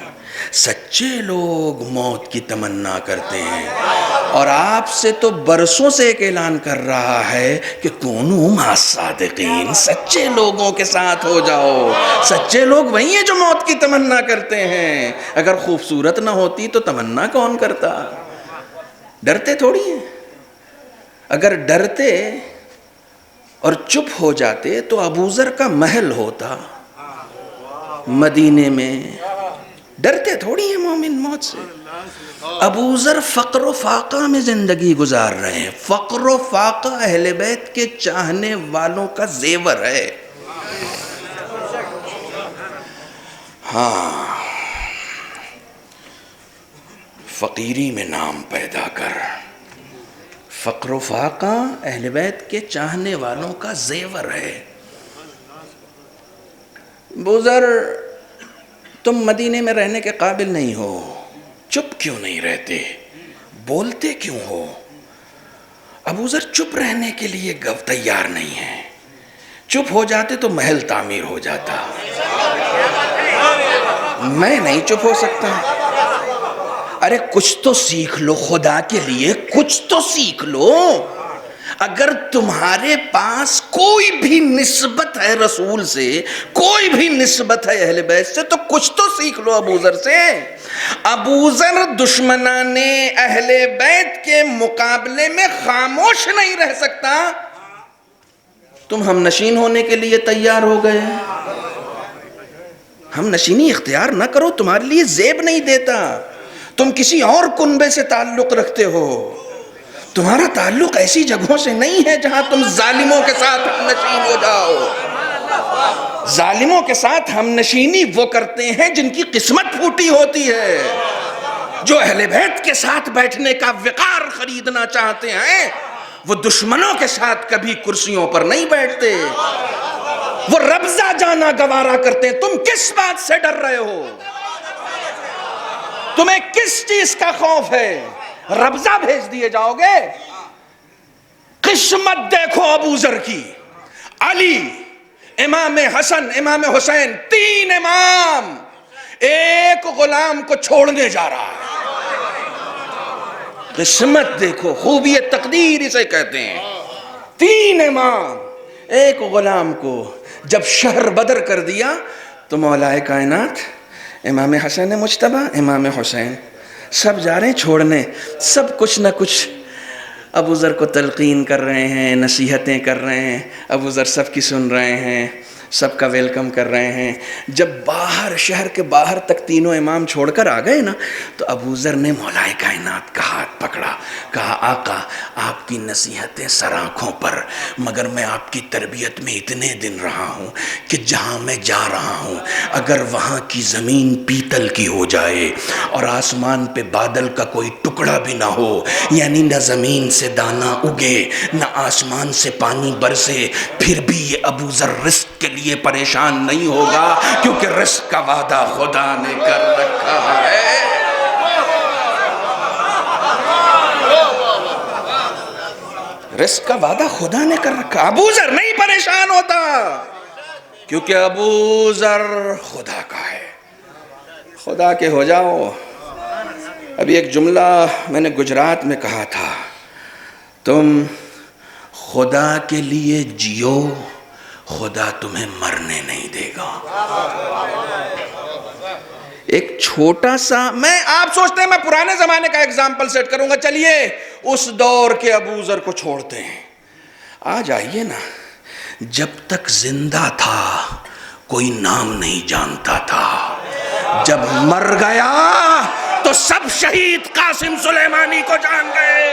سچے لوگ موت کی تمنا کرتے ہیں, اور آپ سے تو برسوں سے ایک اعلان کر رہا ہے کہ کونوا مع الصادقین, سچے لوگوں کے ساتھ ہو جاؤ. سچے لوگ وہی ہیں جو موت کی تمنا کرتے ہیں. اگر خوبصورت نہ ہوتی تو تمنا کون کرتا؟ ڈرتے تھوڑی ہیں. اگر ڈرتے اور چپ ہو جاتے تو ابوذر کا محل ہوتا مدینے میں. ڈرتے تھوڑی ہیں مومن موت سے. ابوذر فقر و فاقہ میں زندگی گزار رہے ہیں. فقر و فاقہ اہل بیت کے چاہنے والوں کا زیور ہے. ہاں, فقیری میں نام پیدا کر. فقر و فاقہ اہل بیت کے چاہنے والوں کا زیور ہے. ابوذر تم مدینے میں رہنے کے قابل نہیں ہو. چپ کیوں نہیں رہتے؟ بولتے کیوں ہو؟ ابوذر چپ رہنے کے لیے تیار نہیں ہے. چپ ہو جاتے تو محل تعمیر ہو جاتا. میں نہیں چپ ہو سکتا. ارے کچھ تو سیکھ لو خدا کے لیے, کچھ تو سیکھ لو. اگر تمہارے پاس کوئی بھی نسبت ہے رسول سے, کوئی بھی نسبت ہے اہل بیت سے, تو کچھ تو سیکھ لو ابوذر سے. ابوذر دشمنان اہل بیت کے مقابلے میں خاموش نہیں رہ سکتا. تم ہم نشین ہونے کے لیے تیار ہو گئے. ہم نشینی اختیار نہ کرو, تمہارے لیے زیب نہیں دیتا. تم کسی اور کنبے سے تعلق رکھتے ہو. تمہارا تعلق ایسی جگہوں سے نہیں ہے جہاں تم ظالموں کے ساتھ ہم نشین ہو جاؤ. ظالموں کے ساتھ ہم نشینی وہ کرتے ہیں جن کی قسمت پھوٹی ہوتی ہے. جو اہل بیت کے ساتھ بیٹھنے کا وقار خریدنا چاہتے ہیں وہ دشمنوں کے ساتھ کبھی کرسیوں پر نہیں بیٹھتے. وہ ربضہ جانا گوارا کرتے ہیں. تم کس بات سے ڈر رہے ہو؟ تمہیں کس چیز کا خوف ہے؟ ربضہ بھیج دیے جاؤ گے؟ قسمت دیکھو ابوذر کی. علی, امام حسن, امام حسین, 3 امام ایک غلام کو چھوڑنے جا رہا ہے. قسمت دیکھو, خوبی تقدیر اسے کہتے ہیں. 3 امام ایک غلام کو جب شہر بدر کر دیا تو مولا کائنات, امام حسن مجتبی, امام حسین, سب جا رہے ہیں چھوڑنے. سب کچھ نہ کچھ ابوذر کو تلقین کر رہے ہیں, نصیحتیں کر رہے ہیں. ابوذر سب کی سن رہے ہیں, سب کا ویلکم کر رہے ہیں. جب باہر, شہر کے باہر تک تینوں امام چھوڑ کر آ گئے نا, تو ابوذر نے مولا کائنات کا ہاتھ پکڑا. کہا آقا آپ کی نصیحتیں سر آنکھوں پر, مگر میں آپ کی تربیت میں اتنے دن رہا ہوں کہ جہاں میں جا رہا ہوں اگر وہاں کی زمین پیتل کی ہو جائے اور آسمان پہ بادل کا کوئی ٹکڑا بھی نہ ہو, یعنی نہ زمین سے دانہ اگے نہ آسمان سے پانی برسے, پھر بھی یہ ابوذر رزق کے لیے پریشان نہیں ہوگا, کیونکہ رزق کا وعدہ خدا نے کر رکھا ہے. رزق کا وعدہ خدا نے کر رکھا. ابوذر نہیں پریشان ہوتا. کیونکہ ابو ذر خدا کا ہے. خدا کے ہو جاؤ. ابھی ایک جملہ میں نے گجرات میں کہا تھا، تم خدا کے لیے جیو، خدا تمہیں مرنے نہیں دے گا. ایک چھوٹا سا، آپ سوچتے ہیں میں پرانے زمانے کا ایگزامپل سیٹ کروں گا، چلیے اس دور کے ابو ذر کو چھوڑتے ہیں. آ جائیے نا، جب تک زندہ تھا کوئی نام نہیں جانتا تھا، جب مر گیا تو سب شہید قاسم سلیمانی کو جان گئے.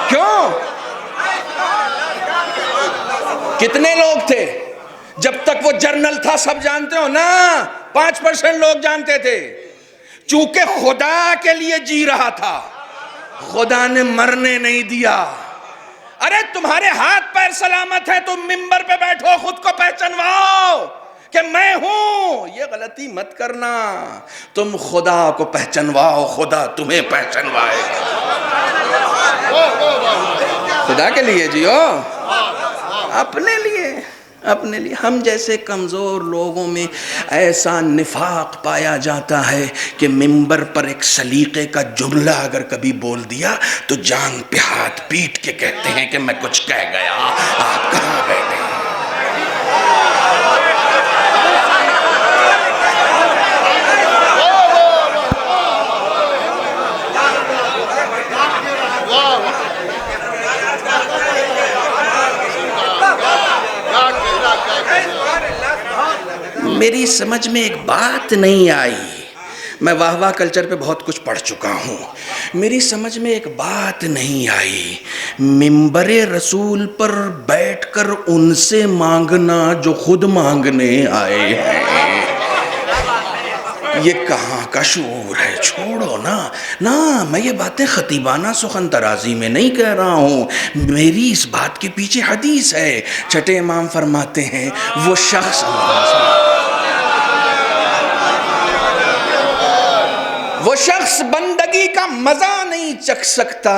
کیوں؟ کتنے لوگ تھے؟ جب تک وہ جرنل تھا سب جانتے ہو نا، 5% لوگ جانتے تھے. چونکہ خدا کے لیے جی رہا تھا، خدا نے مرنے نہیں دیا. ارے تمہارے ہاتھ پیر سلامت ہے، تم ممبر پہ بیٹھو، خود کو پہچنواؤ کہ میں ہوں. یہ غلطی مت کرنا. تم خدا کو پہچنواؤ، خدا تمہیں پہچنوائے. خدا کے لیے جیو، اپنے لیے. ہم جیسے کمزور لوگوں میں ایسا نفاق پایا جاتا ہے کہ ممبر پر ایک سلیقے کا جملہ اگر کبھی بول دیا تو جان پہ ہاتھ پیٹ کے کہتے ہیں کہ میں کچھ کہہ گیا، آپ کہاں بیٹھے ہیں. میری سمجھ میں ایک بات نہیں آئی. میں واہ واہ کلچر پہ بہت کچھ پڑھ چکا ہوں. میری سمجھ میں ایک بات نہیں آئی، ممبر رسول پر بیٹھ کر ان سے مانگنا جو خود مانگنے آئے ہیں. یہ کہاں کا شعور ہے؟ چھوڑو نا. میں یہ باتیں خطیبانہ سخن ترازی میں نہیں کہہ رہا ہوں، میری اس بات کے پیچھے حدیث ہے. چھٹے امام فرماتے ہیں وہ شخص بندگی کا مزہ نہیں چکھ سکتا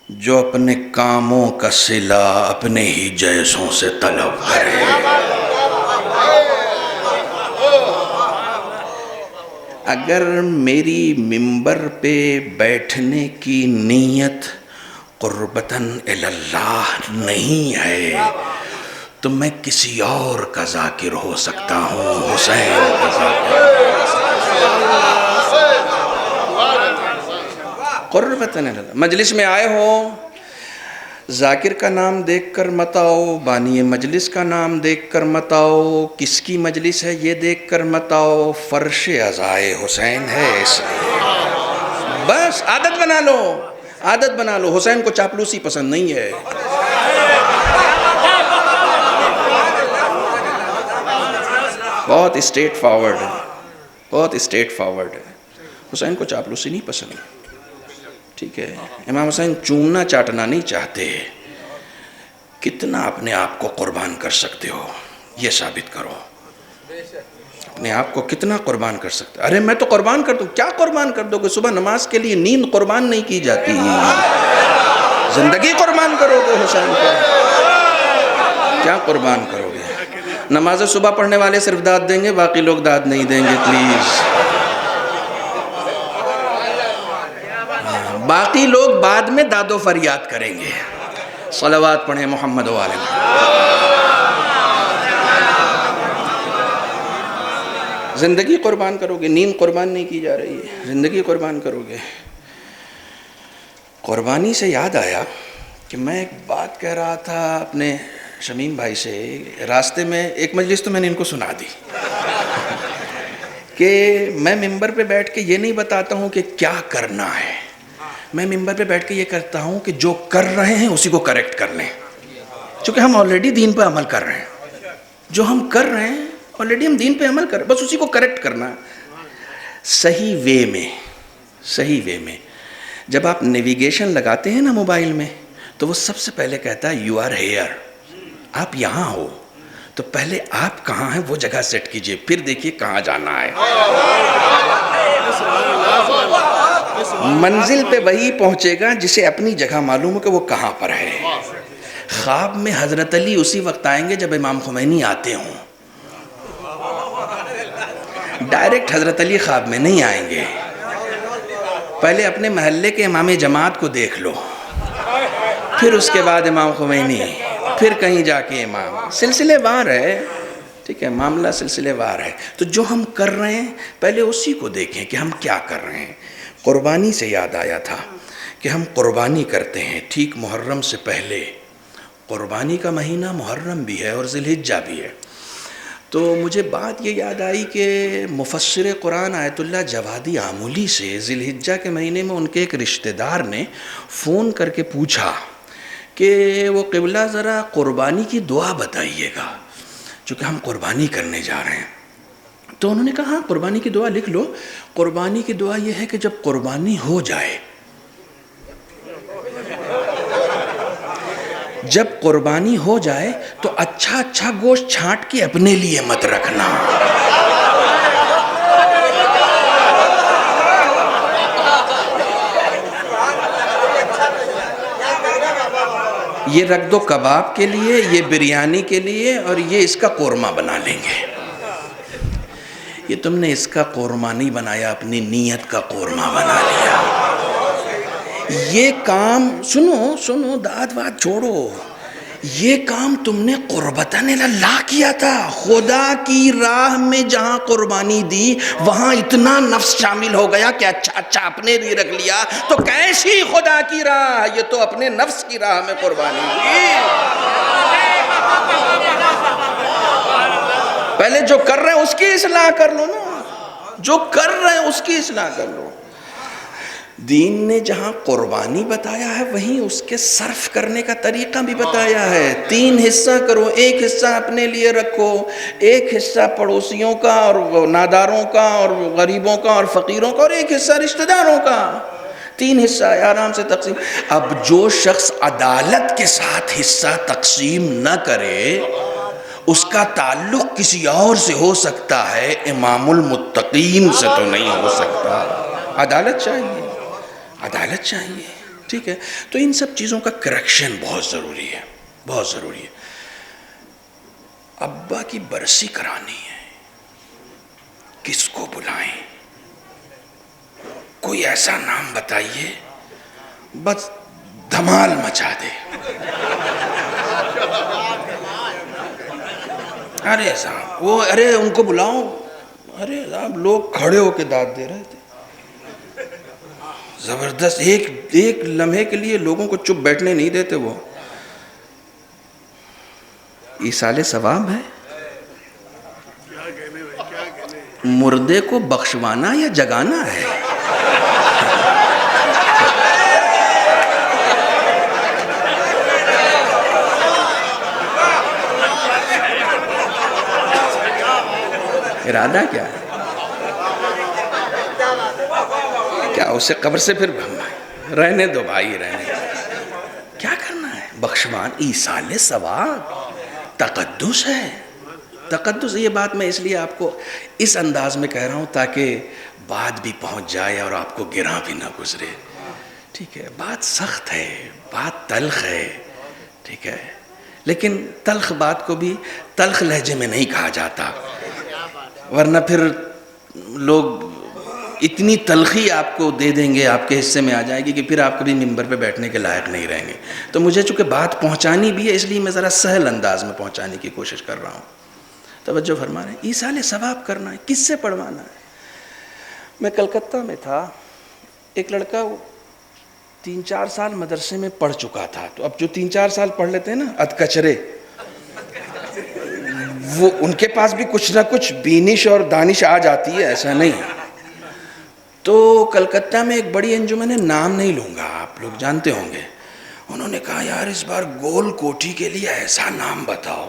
جو اپنے کاموں کا صلہ اپنے ہی جیسوں سے طلب کرے. اگر میری ممبر پہ بیٹھنے کی نیت قربتاً اللہ نہیں ہے تو میں کسی اور کا ذاکر ہو سکتا ہوں، حسین کا ذاکر. قربتاً اللہ. مجلس میں آئے ہو، ذاکر کا نام دیکھ کر مت آؤ، بانی مجلس کا نام دیکھ کر مت آؤ، کس کی مجلس ہے یہ دیکھ کر مت آؤ، فرش عزائے حسین ہے اس لیے. بس عادت بنا لو. حسین کو چاپلوسی پسند نہیں ہے. بہت اسٹیٹ فارورڈ ہے. حسین کو چاپلوسی نہیں پسند. ٹھیک ہے، امام حسین چومنا چاٹنا نہیں چاہتے. کتنا اپنے آپ کو قربان کر سکتے ہو یہ ثابت کرو. اپنے آپ کو کتنا قربان کر سکتے؟ ارے میں تو قربان کر دوں. کیا قربان کر دو گے؟ صبح نماز کے لیے نیند قربان نہیں کی جاتی، زندگی قربان کرو گے. حسین کو کیا قربان کرو گے؟ نماز صبح پڑھنے والے صرف داد دیں گے، باقی لوگ داد نہیں دیں گے. پلیز، باقی لوگ بعد میں داد و فریاد کریں گے. صلوات پڑھیں محمد و آل محمد. زندگی قربان کرو گے، نیند قربان نہیں کی جا رہی ہے، زندگی قربان کرو گے. قربانی سے یاد آیا کہ میں ایک بات کہہ رہا تھا اپنے شمیم بھائی سے راستے میں. ایک مجلس تو میں نے ان کو سنا دی کہ میں ممبر پہ بیٹھ کے یہ نہیں بتاتا ہوں کہ کیا کرنا ہے، میں ممبر پہ بیٹھ کے یہ کرتا ہوں کہ جو کر رہے ہیں اسی کو کریکٹ کر لیں. چونکہ ہم آلریڈی دین پہ عمل کر رہے ہیں، جو ہم کر رہے ہیں آلریڈی ہم دین پہ عمل کر رہے ہیں، بس اسی کو کریکٹ کرنا صحیح وے میں. جب آپ نیویگیشن لگاتے ہیں نا موبائل میں تو وہ سب سے پہلے کہتا ہے یو آر ہیئر، آپ یہاں ہو. تو پہلے آپ کہاں ہیں وہ جگہ سیٹ کیجئے، پھر دیکھیے کہاں جانا ہے. منزل پہ وہی پہنچے گا جسے اپنی جگہ معلوم ہو کہ وہ کہاں پر ہے۔ خواب میں حضرت علی اسی وقت آئیں گے جب امام خمینی آتے ہوں، ڈائریکٹ حضرت علی خواب میں نہیں آئیں گے۔ پہلے اپنے محلے کے امام جماعت کو دیکھ لو، پھر اس کے بعد امام خمینی، پھر کہیں جا کے امام، سلسلے وار ہے، ٹھیک ہے، معاملہ سلسلے وار ہے۔ تو جو ہم کر رہے ہیں پہلے اسی کو دیکھیں کہ ہم کیا کر رہے ہیں۔ قربانی سے یاد آیا تھا کہ ہم قربانی کرتے ہیں ٹھیک محرم سے پہلے، قربانی کا مہینہ محرم بھی ہے اور ذی الحجہ بھی ہے۔ تو مجھے بات یہ یاد آئی کہ مفسر قرآن آیت اللہ جوادی آمولی سے ذی الحجہ کے مہینے میں ان کے ایک رشتہ دار نے فون کر کے پوچھا کہ وہ قبلہ ذرا قربانی کی دعا بتائیے گا، چونکہ ہم قربانی کرنے جا رہے ہیں۔ تو انہوں نے کہا ہاں قربانی کی دعا لکھ لو۔ قربانی کی دعا یہ ہے کہ جب قربانی ہو جائے، جب قربانی ہو جائے تو اچھا اچھا گوشت چھانٹ کے اپنے لیے مت رکھنا، یہ رکھ دو کباب کے لیے، یہ بریانی کے لیے، اور یہ اس کا قورمہ بنا لیں گے۔ یہ تم نے اس کا قورمہ نہیں بنایا، اپنی نیت کا قورمہ بنا لیا۔ یہ کام سنو داد واد چھوڑو، یہ کام تم نے قربتاً اللہ کیا تھا۔ خدا کی راہ میں جہاں قربانی دی وہاں اتنا نفس شامل ہو گیا کہ اچھا اچھا اپنے لیے رکھ لیا، تو کیسی خدا کی راہ، یہ تو اپنے نفس کی راہ میں قربانی ہوئی۔ پہلے جو کر رہے ہیں اس کی اصلاح کر لو نا، جو کر رہے ہیں اس کی اصلاح کر لو۔ دین نے جہاں قربانی بتایا ہے وہیں اس کے صرف کرنے کا طریقہ بھی بتایا ہے۔ 3 حصہ کرو، ایک حصہ اپنے لیے رکھو، ایک حصہ پڑوسیوں کا اور ناداروں کا اور غریبوں کا اور فقیروں کا، اور ایک حصہ رشتہ داروں کا۔ 3 حصہ آرام سے تقسیم۔ اب جو شخص عدالت کے ساتھ حصہ تقسیم نہ کرے اس کا تعلق کسی اور سے ہو سکتا ہے، امام المتقین سے تو نہیں ہو سکتا۔ عدالت چاہیے، عدالت چاہیے، ٹھیک ہے۔ تو ان سب چیزوں کا کریکشن بہت ضروری ہے، بہت ضروری ہے۔ ابا کی برسی کرانی ہے، کس کو بلائیں؟ کوئی ایسا نام بتائیے بس دھمال مچا دے۔ ارے صاحب ارے ان کو بلاؤ، ارے صاحب لوگ کھڑے ہو کے داد دے رہے تھے، زبردست، ایک لمحے کے لیے لوگوں کو چپ بیٹھنے نہیں دیتے۔ وہ ایصال ثواب ہے، مردے کو بخشوانا یا جگانا ہے؟ ارادہ کیا ہے؟ کیا اسے قبر سے پھر رہنے دو بھائی، رہنے دو، کیا کرنا ہے؟ بخشوان، ایصال ثواب، تقدس ہے، تقدس۔ یہ بات میں اس لیے آپ کو اس انداز میں کہہ رہا ہوں تاکہ بات بھی پہنچ جائے اور آپ کو گراں بھی نہ گزرے، ٹھیک ہے۔ بات سخت ہے، بات تلخ ہے، ٹھیک ہے، لیکن تلخ بات کو بھی تلخ لہجے میں نہیں کہا جاتا، ورنہ پھر لوگ اتنی تلخی آپ کو دے دیں گے، آپ کے حصے میں آ جائے گی کہ پھر آپ کبھی ممبر پہ بیٹھنے کے لائق نہیں رہیں گے۔ تو مجھے چونکہ بات پہنچانی بھی ہے اس لیے میں ذرا سہل انداز میں پہنچانے کی کوشش کر رہا ہوں۔ توجہ فرما رہے ہیں، ایصال ثواب کرنا ہے، کس سے پڑھوانا ہے؟ میں کلکتہ میں تھا، ایک لڑکا 3-4 سال مدرسے میں پڑھ چکا تھا، تو اب جو 3-4 سال پڑھ لیتے ہیں نا ادکچرے، وہ ان کے پاس بھی کچھ نہ کچھ بینش اور دانش آ جاتی ہے، ایسا نہیں۔ تو کلکتہ میں ایک بڑی انجمن ہے، نام نہیں لوں گا، آپ لوگ جانتے ہوں گے، انہوں نے کہا یار اس بار گول کوٹھی کے لیے ایسا نام بتاؤ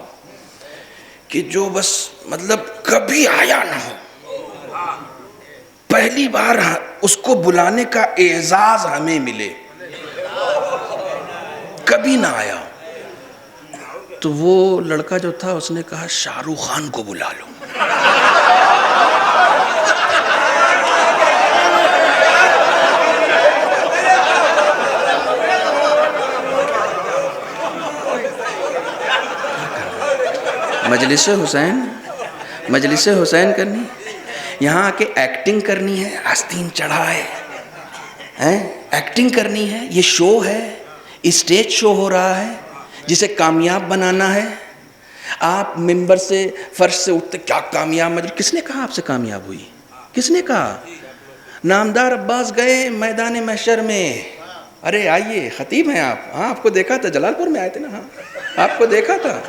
کہ جو بس مطلب کبھی آیا نہ ہو، پہلی بار اس کو بلانے کا اعزاز ہمیں ملے، کبھی نہ آیا۔ تو وہ لڑکا جو تھا اس نے کہا شاہ رخ خان کو بلا لو۔ مجلس حسین کرنی، یہاں آ کے ایکٹنگ کرنی ہے، آستین چڑھائے ایکٹنگ کرنی ہے. یہ شو ہے، اسٹیج شو ہو رہا ہے جسے کامیاب بنانا ہے. آپ ممبر سے فرش سے اٹھتے کیا کامیاب مجلس. کس نے کہا آپ سے کامیاب ہوئی؟ کس نے کہا؟ نامدار عباس گئے میدان محشر میں. ارے آئیے، خطیب ہیں آپ. ہاں آپ کو دیکھا تھا، جلال پور میں آئے تھے نا. ہاں آپ کو دیکھا تھا.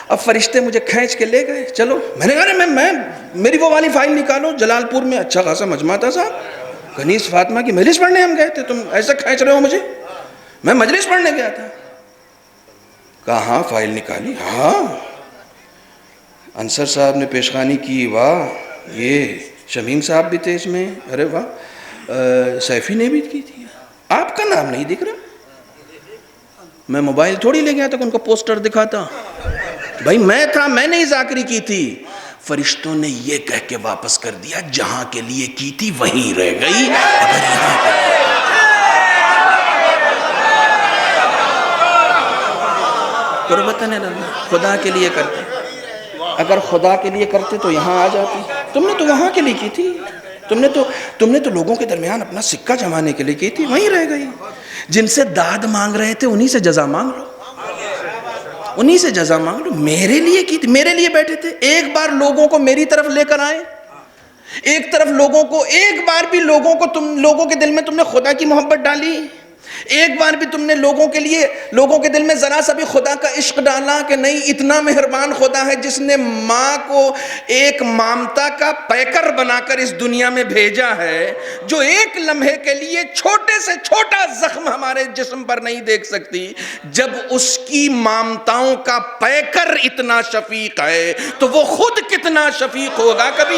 اب فرشتے مجھے کھینچ کے لے گئے. چلو میں نے کہا میں میری وہ والی فائل نکالو. جلال پور میں اچھا خاصا مجمع تھا صاحب، کنیز فاطمہ کی مجلس پڑھنے ہم گئے تھے، تم ایسا کھینچ رہے ہو مجھے؟ میں مجلس پڑھنے گیا تھا. کہاں فائل نکالی؟ ہاں انصر صاحب نے پیشخانی کی. واہ، یہ شمیم صاحب بھی تھے اس میں. ارے واہ، سیفی نے بھی کی تھی. آپ کا نام نہیں دکھ رہا. میں موبائل تھوڑی لے گیا تھا کہ ان کو پوسٹر دکھاتا. بھائی میں تھا، میں نے ہی ذاکری کی تھی. فرشتوں نے یہ کہہ کے واپس کر دیا جہاں کے لیے کی تھی وہیں رہ گئی. اگر یہاں قربتاً اللہ خدا کے لیے کرتے، اگر خدا کے لیے کرتے تو یہاں آ جاتی. تم نے تو وہاں کے لیے کی تھی. تم نے تو لوگوں کے درمیان اپنا سکہ جمانے کے لیے کی تھی، وہیں رہ گئی. جن سے داد مانگ رہے تھے انہی سے جزا مانگ لو، انہی سے جزا مانگ لو. میرے لیے کی تھی، میرے لیے بیٹھے تھے. ایک بار لوگوں کو میری طرف لے کر آئے، ایک طرف لوگوں کو، ایک بار بھی لوگوں کے دل میں تم نے خدا کی محبت ڈالی. ایک بار بھی تم نے لوگوں کے دل میں ذرا سا بھی خدا کا عشق ڈالا کہ نہیں اتنا مہربان خدا ہے جس نے ماں کو ایک مامتا کا پیکر بنا کر اس دنیا میں بھیجا ہے، جو ایک لمحے کے لیے چھوٹے سے چھوٹا زخم ہمارے جسم پر نہیں دیکھ سکتی. جب اس کی مامتاؤں کا پیکر اتنا شفیق ہے تو وہ خود کتنا شفیق ہوگا. کبھی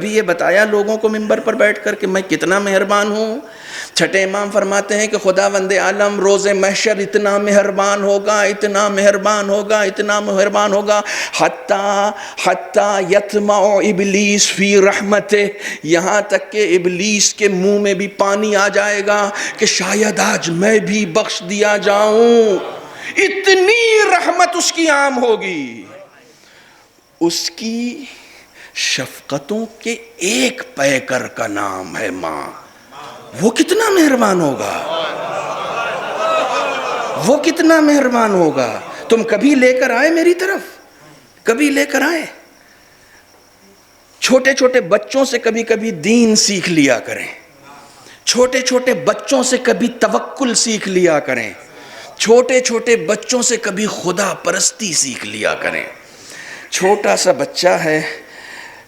یہ بتایا لوگوں کو ممبر پر بیٹھ کر کہ میں کتنا مہربان ہوں. چھٹے امام فرماتے ہیں کہ خداوند عالم روز محشر اتنا مہربان ہوگا، اتنا مہربان ہوگا، اتنا مہربان ہوگا، حتی یطمع ابلیس فی رحمتہ، یہاں تک کہ ابلیس کے منہ میں بھی پانی آ جائے گا کہ شاید آج میں بھی بخش دیا جاؤں. اتنی رحمت اس کی عام ہوگی. اس کی شفقتوں کے ایک پیکر کا نام ہے ماں. وہ کتنا مہربان ہوگا، وہ کتنا مہربان ہوگا. تم کبھی لے کر آئے میری طرف؟ کبھی لے کر آئے؟ چھوٹے چھوٹے بچوں سے کبھی کبھی دین سیکھ لیا کریں. چھوٹے چھوٹے بچوں سے کبھی توکل سیکھ لیا کریں. چھوٹے چھوٹے بچوں سے کبھی خدا پرستی سیکھ لیا کریں. چھوٹا سا بچہ ہے،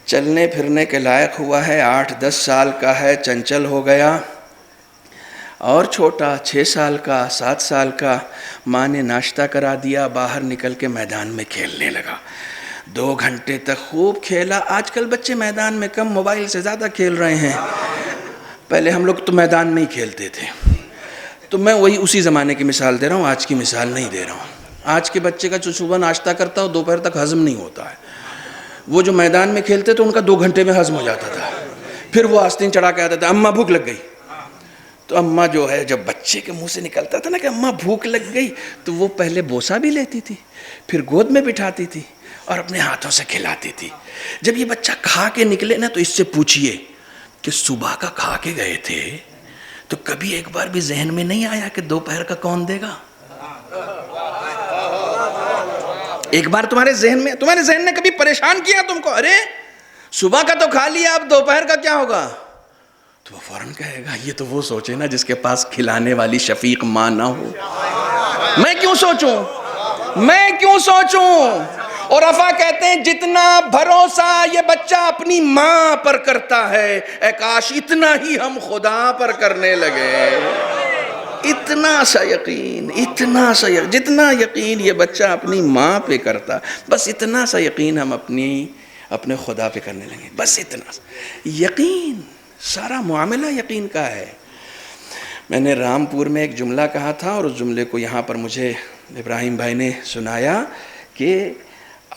چلنے پھرنے کے لائق ہوا ہے، 8-10 سال کا ہے، چنچل ہو گیا. اور چھوٹا 6 سال کا، 7 سال کا، ماں نے ناشتہ کرا دیا، باہر نکل کے میدان میں کھیلنے لگا. 2 گھنٹے تک خوب کھیلا. آج کل بچے میدان میں کم، موبائل سے زیادہ کھیل رہے ہیں. پہلے ہم لوگ تو میدان میں ہی کھیلتے تھے. تو میں اسی زمانے کی مثال دے رہا ہوں، آج کی مثال نہیں دے رہا ہوں. آج کے بچے کا جو صبح ناشتہ کرتا ہو دوپہر تک ہضم نہیں ہوتا ہے. وہ جو میدان میں کھیلتے تو ان کا 2 گھنٹے میں ہضم ہو جاتا تھا. پھر وہ آستین چڑھا کے آتا تھا، اماں بھوک لگ گئی. تو اماں جو ہے، جب بچے کے منہ سے نکلتا تھا نا کہ اماں بھوک لگ گئی، تو وہ پہلے بوسہ بھی لیتی تھی، پھر گود میں بٹھاتی تھی اور اپنے ہاتھوں سے کھلاتی تھی. جب یہ بچہ کھا کے نکلے نا تو اس سے پوچھئے کہ صبح کا کھا کے گئے تھے تو کبھی ایک بار بھی ذہن میں نہیں آیا کہ دوپہر کا کون دے گا؟ ایک بار تمہارے ذہن نے کبھی پریشان کیا تم کو؟ ارے صبح کا تو کھا لیا، اب دوپہر کا کیا ہوگا؟ تو وہ فوراً کہے گا یہ تو وہ سوچے نا جس کے پاس کھلانے والی شفیق ماں نہ ہو. میں کیوں سوچوں؟ اور افا کہتے ہیں جتنا بھروسہ یہ بچہ اپنی ماں پر کرتا ہے، اے کاش اتنا ہی ہم خدا پر کرنے لگے. اتنا سا یقین، جتنا یقین یہ بچہ اپنی ماں پہ کرتا، بس اتنا سا یقین ہم اپنے خدا پہ کرنے لگے. بس اتنا سا یقین. سارا معاملہ یقین کا ہے. میں نے رامپور میں ایک جملہ کہا تھا اور اس جملے کو یہاں پر مجھے ابراہیم بھائی نے سنایا کہ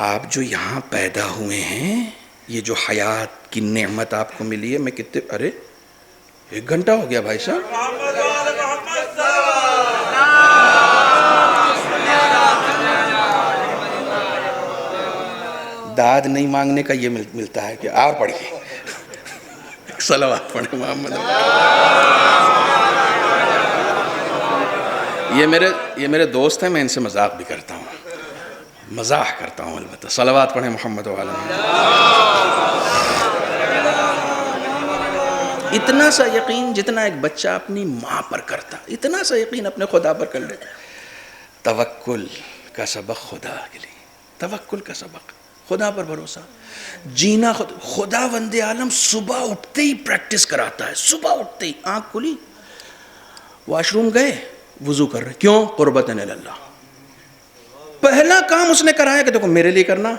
آپ جو یہاں پیدا ہوئے ہیں، یہ جو حیات کی نعمت آپ کو ملی ہے، میں کتنے، ارے 1 گھنٹہ ہو گیا بھائی صاحب. داد نہیں مانگنے کا یہ ملتا ہے کہ اور پڑھیے صلوات پڑھیں محمد. یہ میرے دوست ہیں, میں ان سے مذاق بھی کرتا ہوں, مزاح کرتا ہوں البتہ. صلوات پڑھیں محمد وعلی محمد. اتنا سا یقین جتنا ایک بچہ اپنی ماں پر کرتا, اتنا سا یقین اپنے خدا پر کر لیتا. توکل کا سبق خدا کے لیے, توکل کا سبق, خدا پر بھروسہ, جینا خدا وند عالم صبح اٹھتے ہی پریکٹس کراتا ہے. صبح اٹھتے ہی آنکھ کھلی, واش روم گئے, وضو کر رہے, کیوں؟ قربتاً اللہ. پہلا کام اس نے کرایا کہ دیکھو میرے لیے کرنا,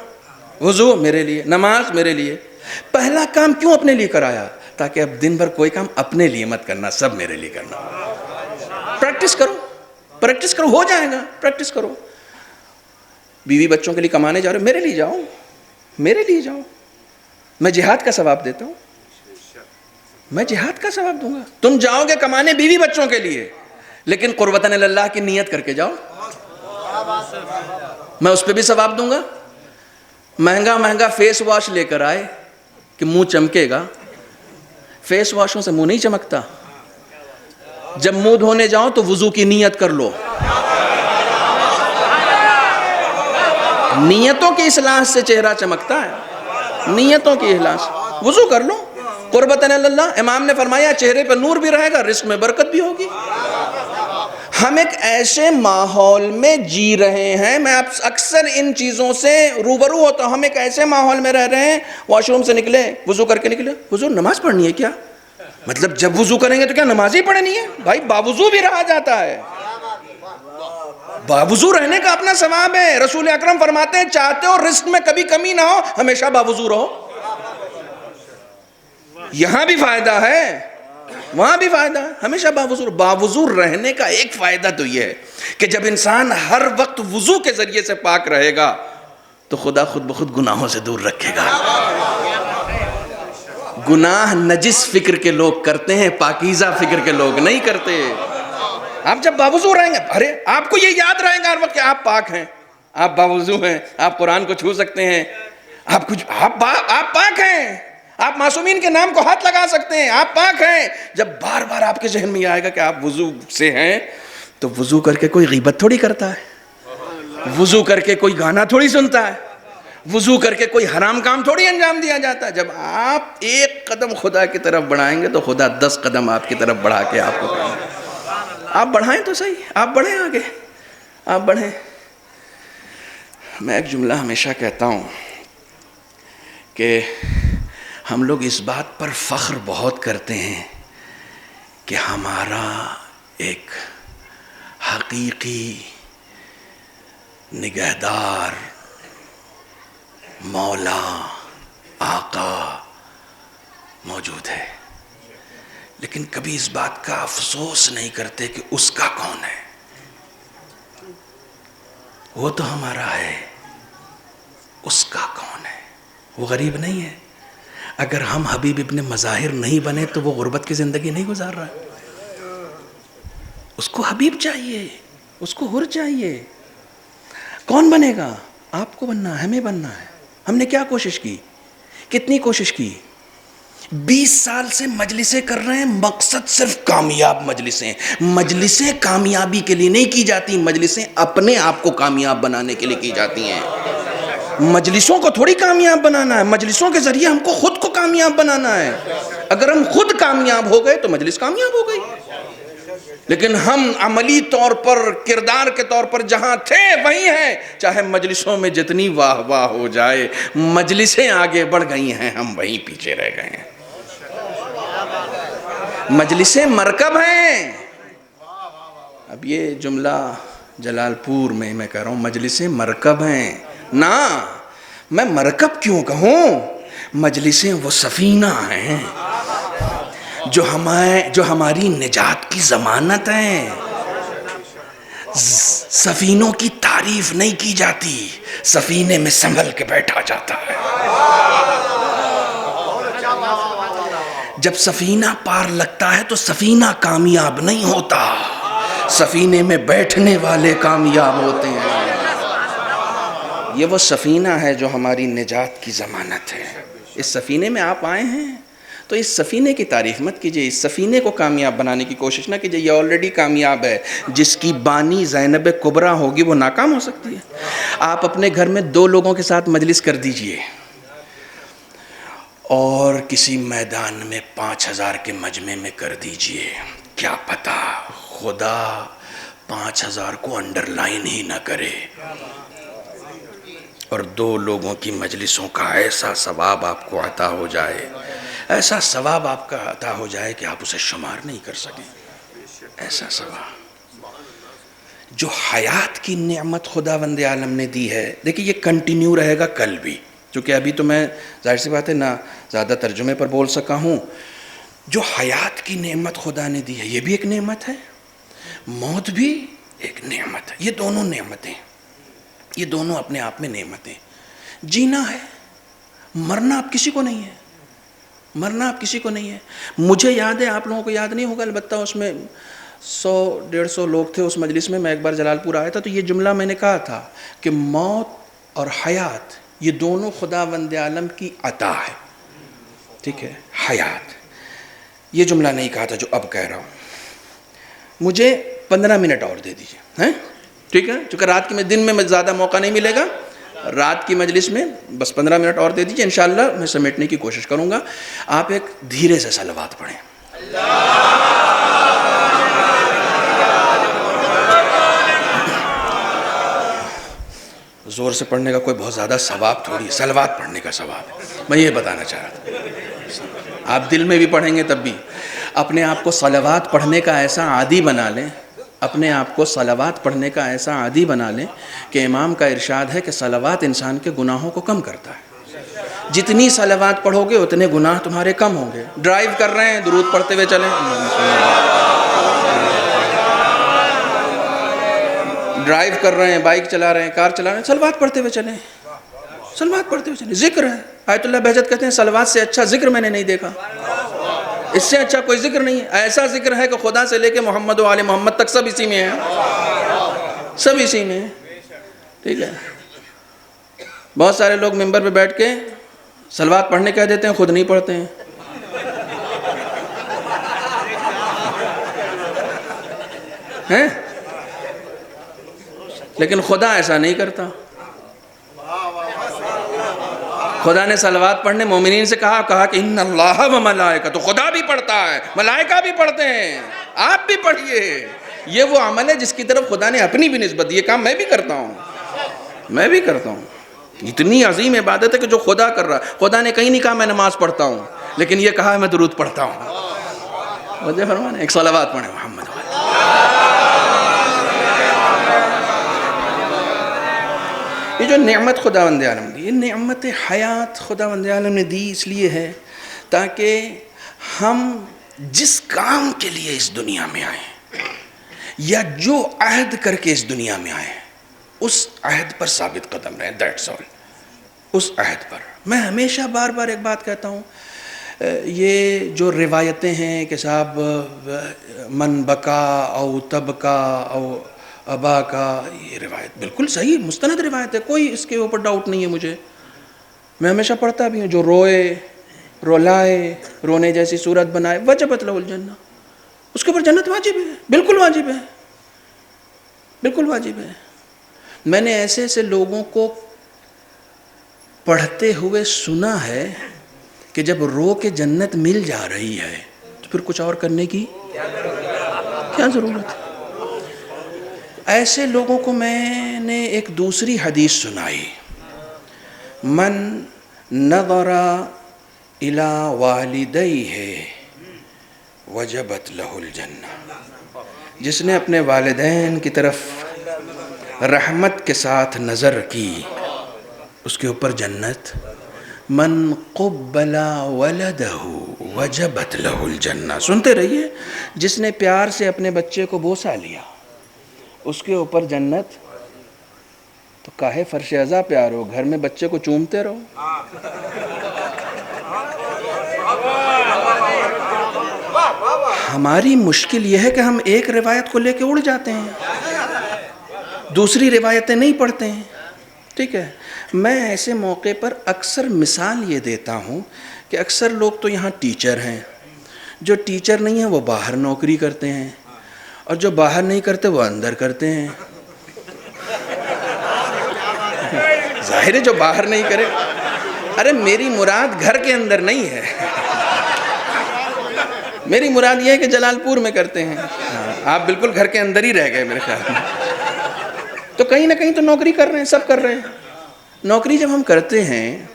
وضو میرے لیے, نماز میرے لیے. پہلا کام کیوں اپنے لیے کرایا؟ تاکہ اب دن بھر کوئی کام اپنے لیے مت کرنا, سب میرے لیے کرنا. پریکٹس کرو, پریکٹس کرو, ہو جائے گا. پریکٹس کرو. بیوی بچوں کے لیے کمانے جا رہے ہو, میرے لیے جاؤ, میرے لیے جاؤ. میں جہاد کا ثواب دیتا ہوں, میں جہاد کا ثواب دوں گا. تم جاؤ گے کمانے بیوی بچوں کے لیے, لیکن قربتاً اللہ کی نیت کر کے جاؤ, میں اس پہ بھی ثواب دوں گا. مہنگا مہنگا فیس واش لے کر آئے کہ منہ چمکے گا. فیس واشوں سے منہ نہیں چمکتا. جب منہ دھونے جاؤ تو وضو کی نیت کر لو. نیتوں کی اصلاح سے چہرہ چمکتا ہے, نیتوں کی اصلاح سے. وضو کر لو قربتاً اللہ. امام نے فرمایا چہرے پر نور بھی رہے گا, رزق میں برکت بھی ہوگی. ہم ایک ایسے ماحول میں جی رہے ہیں, میں اکثر ان چیزوں سے روبرو ہوتا ہوں. ہم ایک ایسے ماحول میں رہ رہے ہیں, واش روم سے نکلے, وضو کر کے نکلے, وضو نماز پڑھنی ہے کیا؟ مطلب جب وضو کریں گے تو کیا نماز ہی پڑھنی ہے؟ بھائی باوضو بھی رہا جاتا ہے, باوضو رہنے کا اپنا ثواب ہے. رسول اکرم فرماتے ہیں چاہتے ہو رزق میں کبھی کمی نہ ہو, ہمیشہ باوضو رہو. یہاں بھی فائدہ ہے, وہاں بھی فائدہ ہے, ہمیشہ باوضو. باوضو رہنے کا ایک فائدہ تو یہ ہے کہ جب انسان ہر وقت وضو کے ذریعے سے پاک رہے گا تو خدا خود بخود گناہوں سے دور رکھے گا. گناہ نجس فکر کے لوگ کرتے ہیں, پاکیزہ فکر کے لوگ نہیں کرتے. آپ جب باوضو رہیں گے, ارے آپ کو یہ یاد رہے گا ہر وقت کہ آپ پاک ہیں, آپ باوضو ہیں, آپ قرآن کو چھو سکتے ہیں, آپ پاک ہیں, آپ معصومین کے نام کو ہاتھ لگا سکتے ہیں, آپ پاک ہیں. جب بار بار آپ کے ذہن میں یہ آئے گا کہ آپ وضو سے ہیں, تو وضو کر کے کوئی غیبت تھوڑی کرتا ہے, وضو کر کے کوئی گانا تھوڑی سنتا ہے, وضو کر کے کوئی حرام کام تھوڑی انجام دیا جاتا ہے. جب آپ ایک قدم خدا کی طرف بڑھائیں گے تو خدا 10 قدم آپ کی طرف بڑھا کے آپ کو کریں گے. آپ بڑھائیں تو صحیح, آپ بڑھیں آگے, آپ بڑھیں. میں ایک جملہ ہمیشہ کہتا ہوں کہ ہم لوگ اس بات پر فخر بہت کرتے ہیں کہ ہمارا ایک حقیقی نگہدار, مولا, آقا موجود ہے, لیکن کبھی اس بات کا افسوس نہیں کرتے کہ اس کا کون ہے. وہ تو ہمارا ہے, اس کا کون ہے؟ وہ غریب نہیں ہے. اگر ہم حبیب ابن مظاہر نہیں بنے تو وہ غربت کی زندگی نہیں گزار رہا ہے. اس کو حبیب چاہیے, اس کو حر چاہیے. کون بنے گا؟ آپ کو بننا ہے, ہمیں بننا ہے. ہم نے کیا کوشش کی, کتنی کوشش کی؟ 20 سال سے مجلسیں کر رہے ہیں, مقصد صرف کامیاب مجلسیں. مجلسیں کامیابی کے لیے نہیں کی جاتی, مجلسیں اپنے آپ کو کامیاب بنانے کے لیے کی جاتی ہیں. مجلسوں کو تھوڑی کامیاب بنانا ہے, مجلسوں کے ذریعے ہم کو خود کو کامیاب بنانا ہے. اگر ہم خود کامیاب ہو گئے تو مجلس کامیاب ہو گئی. لیکن ہم عملی طور پر, کردار کے طور پر جہاں تھے وہیں ہیں, چاہے مجلسوں میں جتنی واہ واہ ہو جائے, مجلسیں آگے بڑھ گئی ہیں, ہم وہیں پیچھے رہ گئے ہیں. مجلسیں مرکب ہیں. اب یہ جملہ جلال پور میں کہہ رہا ہوں, مجلسیں مرکب ہیں نا. میں مرکب کیوں کہوں؟ مجلسیں وہ سفینہ ہیں جو ہماری نجات کی ضمانت ہیں. سفینوں کی تعریف نہیں کی جاتی, سفینے میں سنبھل کے بیٹھا جاتا ہے. جب سفینہ پار لگتا ہے تو سفینہ کامیاب نہیں ہوتا, سفینے میں بیٹھنے والے کامیاب ہوتے ہیں. یہ وہ سفینہ ہے جو ہماری نجات کی ضمانت ہے. اس سفینے میں آپ آئے ہیں تو اس سفینے کی تعریف مت کیجئے, اس سفینے کو کامیاب بنانے کی کوشش نہ کیجئے. یہ آلریڈی کامیاب ہے. جس کی بانی زینب کبریٰ ہوگی وہ ناکام ہو سکتی ہے. آپ اپنے گھر میں 2 لوگوں کے ساتھ مجلس کر دیجئے اور کسی میدان میں 5000 کے مجمع میں کر دیجئے, کیا پتہ خدا 5000 کو انڈر لائن ہی نہ کرے اور 2 لوگوں کی مجلسوں کا ایسا ثواب آپ کو عطا ہو جائے, ایسا ثواب آپ کا عطا ہو جائے کہ آپ اسے شمار نہیں کر سکیں. ایسا ثواب جو حیات کی نعمت خداوند عالم نے دی ہے. دیکھیے یہ کنٹینیو رہے گا کل بھی, چونکہ ابھی تو میں ظاہر سی بات ہے نہ زیادہ ترجمے پر بول سکا ہوں. جو حیات کی نعمت خدا نے دی ہے یہ بھی ایک نعمت ہے, موت بھی ایک نعمت ہے. یہ دونوں نعمتیں, یہ دونوں اپنے آپ میں نعمتیں. جینا ہے, مرنا اب کسی کو نہیں ہے, مرنا اب کسی کو نہیں ہے. مجھے یاد ہے, آپ لوگوں کو یاد نہیں ہوگا, البتہ اس میں 100-150 لوگ تھے اس مجلس میں. میں ایک بار جلال پور آیا تھا تو یہ جملہ میں نے کہا تھا کہ موت اور حیات یہ دونوں خداوند عالم کی عطا ہے. ٹھیک ہے, حیات, یہ جملہ نہیں کہا تھا جو اب کہہ رہا ہوں. مجھے 15 منٹ اور دے دیجیے, ہیں ٹھیک ہے, چونکہ رات میں دن میں زیادہ موقع نہیں ملے گا, رات کی مجلس میں بس 15 منٹ اور دے دیجیے. انشاءاللہ میں سمیٹنے کی کوشش کروں گا. آپ ایک دھیرے سے صلوات پڑھیں. زور سے پڑھنے کا کوئی بہت زیادہ ثواب تھوڑی ہے, صلوات پڑھنے کا ثواب ہے. میں یہ بتانا چاہ رہا تھا. آپ دل میں بھی پڑھیں گے تب بھی اپنے آپ کو صلوات پڑھنے کا ایسا عادی بنا لیں, اپنے آپ کو صلوات پڑھنے کا ایسا عادی بنا لیں کہ امام کا ارشاد ہے کہ صلوات انسان کے گناہوں کو کم کرتا ہے. جتنی صلوات پڑھو گے اتنے گناہ تمہارے کم ہوں گے. ڈرائیو کر رہے ہیں درود پڑھتے ہوئے چلیں, ڈرائیو کر رہے ہیں, بائک چلا رہے ہیں, کار چلا رہے ہیں, صلوات پڑھتے ہوئے چلیں, صلوات پڑھتے ہوئے چلیں. ذکر ہے, آیت اللہ بہجت کہتے ہیں صلوات سے اچھا ذکر میں نے نہیں دیکھا, اس سے اچھا کوئی ذکر نہیں ہے. ایسا ذکر ہے کہ خدا سے لے کے محمد و آل محمد تک سب اسی میں ہیں, سب اسی میں ہیں. ٹھیک ہے, بہت سارے لوگ ممبر پہ بیٹھ کے صلوات پڑھنے کہہ دیتے ہیں, خود نہیں پڑھتے ہیں. ہیں لیکن خدا ایسا نہیں کرتا. خدا نے صلوات پڑھنے مومنین سے کہا کہ ان اللہ و ملائکہ, تو خدا بھی پڑھتا ہے, ملائکہ بھی پڑھتے ہیں, آپ بھی پڑھیے. یہ وہ عمل ہے جس کی طرف خدا نے اپنی بھی نسبت دی. یہ کام میں بھی کرتا ہوں, میں بھی کرتا ہوں. اتنی عظیم عبادت ہے کہ جو خدا کر رہا ہے. خدا نے کہیں نہیں کہا میں نماز پڑھتا ہوں, لیکن یہ کہا میں درود پڑھتا ہوں. وجہ فرمانے ایک صلوات پڑھیں محمد. یہ جو نعمت خداوند عالم دی, یہ نعمت حیات خداوند عالم نے دی اس لیے ہے تاکہ ہم جس کام کے لیے اس دنیا میں آئیں یا جو عہد کر کے اس دنیا میں آئیں اس عہد پر ثابت قدم رہیں. دیٹس آل, اس عہد پر. میں ہمیشہ بار بار ایک بات کہتا ہوں, یہ جو روایتیں ہیں کہ صاحب من بکا او تبکا او ابا کا, یہ روایت بالکل صحیح مستند روایت ہے, کوئی اس کے اوپر ڈاؤٹ نہیں ہے مجھے. میں ہمیشہ پڑھتا بھی ہوں, جو روئے رولائے رونے جیسی صورت بنائے وجبت لہ الجنہ, اس کے اوپر جنت واجب ہے, بالکل واجب ہے, بالکل واجب ہے. میں نے ایسے ایسے لوگوں کو پڑھتے ہوئے سنا ہے کہ جب رو کے جنت مل جا رہی ہے تو پھر کچھ اور کرنے کی کیا ضرورت ہے. ایسے لوگوں کو میں نے ایک دوسری حدیث سنائی, من نظر الی والدیہ وجبت لہ الجنہ, جس نے اپنے والدین کی طرف رحمت کے ساتھ نظر کی اس کے اوپر جنت. من قبل ولدہ وجبت لہ الجنہ. سنتے رہیے, جس نے پیار سے اپنے بچے کو بوسہ لیا اس کے اوپر جنت. تو کاہے فرش ازا پیار ہو, گھر میں بچے کو چومتے رہو. ہماری مشکل یہ ہے کہ ہم ایک روایت کو لے کے اڑ جاتے ہیں, دوسری روایتیں نہیں پڑھتے ہیں. ٹھیک ہے. میں ایسے موقع پر اکثر مثال یہ دیتا ہوں کہ اکثر لوگ تو یہاں ٹیچر ہیں، جو ٹیچر نہیں ہیں وہ باہر نوکری کرتے ہیں، اور جو باہر نہیں کرتے وہ اندر کرتے ہیں. ظاہر ہے جو باہر نہیں کرے. ارے میری مراد گھر کے اندر نہیں ہے، میری مراد یہ ہے کہ جلال پور میں کرتے ہیں. آپ بالکل گھر کے اندر ہی رہ گئے میرے خیال میں. تو کہیں نہ کہیں تو نوکری کر رہے ہیں، سب کر رہے ہیں. نوکری جب ہم کرتے ہیں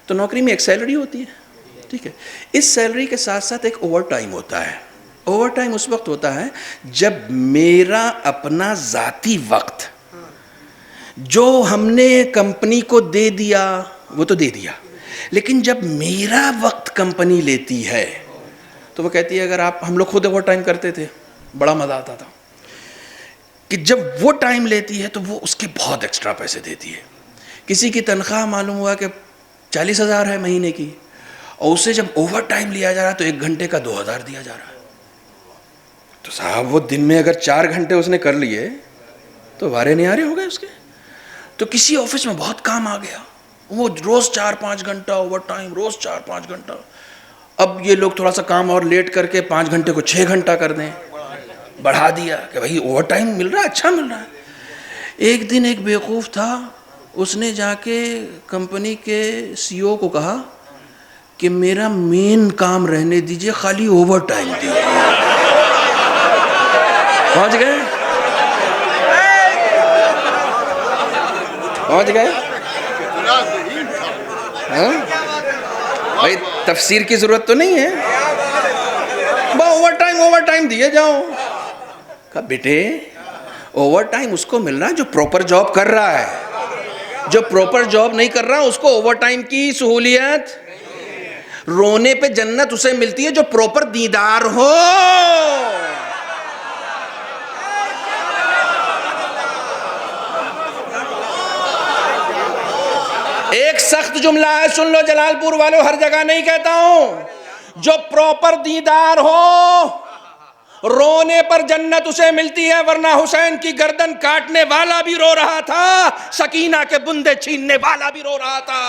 تو نوکری میں ایک سیلری ہوتی ہے، ٹھیک ہے. اس سیلری کے ساتھ ساتھ ایک اوور ٹائم ہوتا ہے. اوور ٹائم اس وقت ہوتا ہے جب میرا اپنا ذاتی وقت جو ہم نے کمپنی کو دے دیا وہ تو دے دیا، لیکن جب میرا وقت کمپنی لیتی ہے تو وہ کہتی ہے، اگر ہم لوگ خود اوور ٹائم کرتے تھے بڑا مزہ آتا تھا، کہ جب وہ ٹائم لیتی ہے تو وہ اس کے بہت ایکسٹرا پیسے دیتی ہے. کسی کی تنخواہ معلوم ہوا کہ 40,000 ہے مہینے کی، اور اسے جب اوور ٹائم لیا جا رہا تو 1 گھنٹے کا 2,000 دیا جا رہا ہے. تو صاحب وہ دن میں اگر 4 گھنٹے اس نے کر لیے تو وارے نیارے ہو گئے اس کے. تو کسی آفس میں بہت کام آ گیا، وہ روز 4-5 گھنٹہ اوور ٹائم، روز 4-5 گھنٹہ. اب یہ لوگ تھوڑا سا کام اور لیٹ کر کے 5 گھنٹے کو 6 گھنٹہ کر دیں، بڑھا دیا کہ بھائی اوور ٹائم مل رہا ہے، اچھا مل رہا ہے. ایک دن ایک بیوقوف تھا، اس نے جا کے کمپنی کے سی او کو کہا کہ میرا مین کام رہنے دیجئے، خالی اوور ٹائم دیجئے. پہنچ گئے بھائی، تفسیر کی ضرورت تو نہیں ہے، اوور ٹائم دیے جاؤ. کہا بیٹے اوور ٹائم اس کو مل رہا ہے جو پروپر جاب کر رہا ہے، جو پروپر جاب نہیں کر رہا اس کو اوور ٹائم کی سہولیت. رونے پہ جنت اسے ملتی ہے جو پروپر دیندار ہو. ایک سخت جملہ ہے، سن لو جلال پور والوں، ہر جگہ نہیں کہتا ہوں. جو پروپر دیندار ہو رونے پر جنت اسے ملتی ہے، ورنہ حسین کی گردن کاٹنے والا بھی رو رہا تھا، سکینہ کے بندے چھیننے والا بھی رو رہا تھا.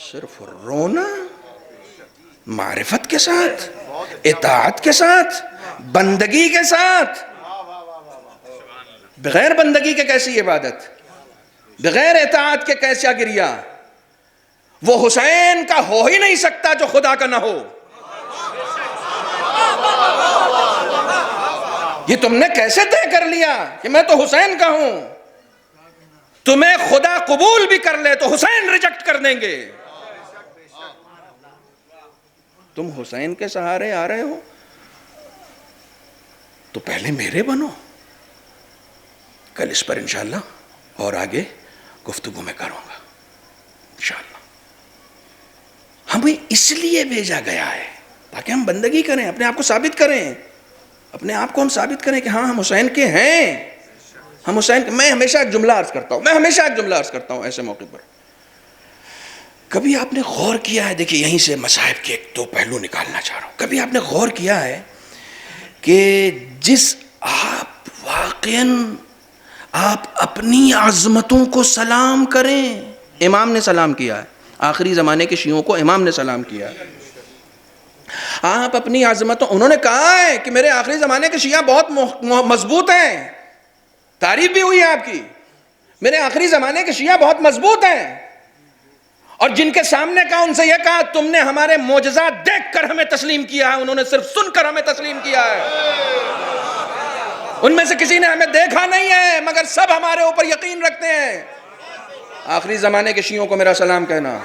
صرف رونا معرفت کے ساتھ، اطاعت کے ساتھ، بندگی کے ساتھ. بغیر بندگی کے کیسی عبادت، بغیر اطاعت کے کیسا گریہ. وہ حسین کا ہو ہی نہیں سکتا جو خدا کا نہ ہو. یہ تم نے کیسے طے کر لیا کہ میں تو حسین کا ہوں؟ تمہیں خدا قبول بھی کر لے تو حسین ریجیکٹ کر دیں گے. تم حسین کے سہارے آ رہے ہو تو پہلے میرے بنو. کل اس پر انشاءاللہ اور آگے گفتگو میں کروں گا انشاءاللہ. ہمیں اس لیے بھیجا گیا ہے تاکہ ہم بندگی کریں، اپنے آپ کو ثابت کریں، اپنے آپ کو ہم ثابت کریں کہ ہاں ہم حسین کے ہیں، ہم حسین کے. میں ہمیشہ ایک جملہ عرض کرتا ہوں ایسے موقع پر. کبھی آپ نے غور کیا ہے، دیکھیں یہیں سے مصائب کے 2 پہلو نکالنا چاہ رہا ہوں. کبھی آپ نے غور کیا ہے کہ جس آپ واقعاً آپ اپنی عظمتوں کو سلام کریں، امام نے سلام کیا ہے، آخری زمانے کے شیعوں کو امام نے سلام کیا ہے. آپ اپنی عظمتوں، انہوں نے کہا ہے کہ میرے آخری زمانے کے شیعہ بہت مضبوط ہیں، تعریف بھی ہوئی ہے آپ کی، میرے آخری زمانے کے شیعہ بہت مضبوط ہیں. اور جن کے سامنے کہا ان سے یہ کہا تم نے ہمارے معجزات دیکھ کر ہمیں تسلیم کیا ہے، انہوں نے صرف سن کر ہمیں تسلیم کیا ہے. ان میں سے کسی نے ہمیں دیکھا نہیں ہے مگر سب ہمارے اوپر یقین رکھتے ہیں. آخری زمانے کے شیعوں کو میرا سلام کہنا.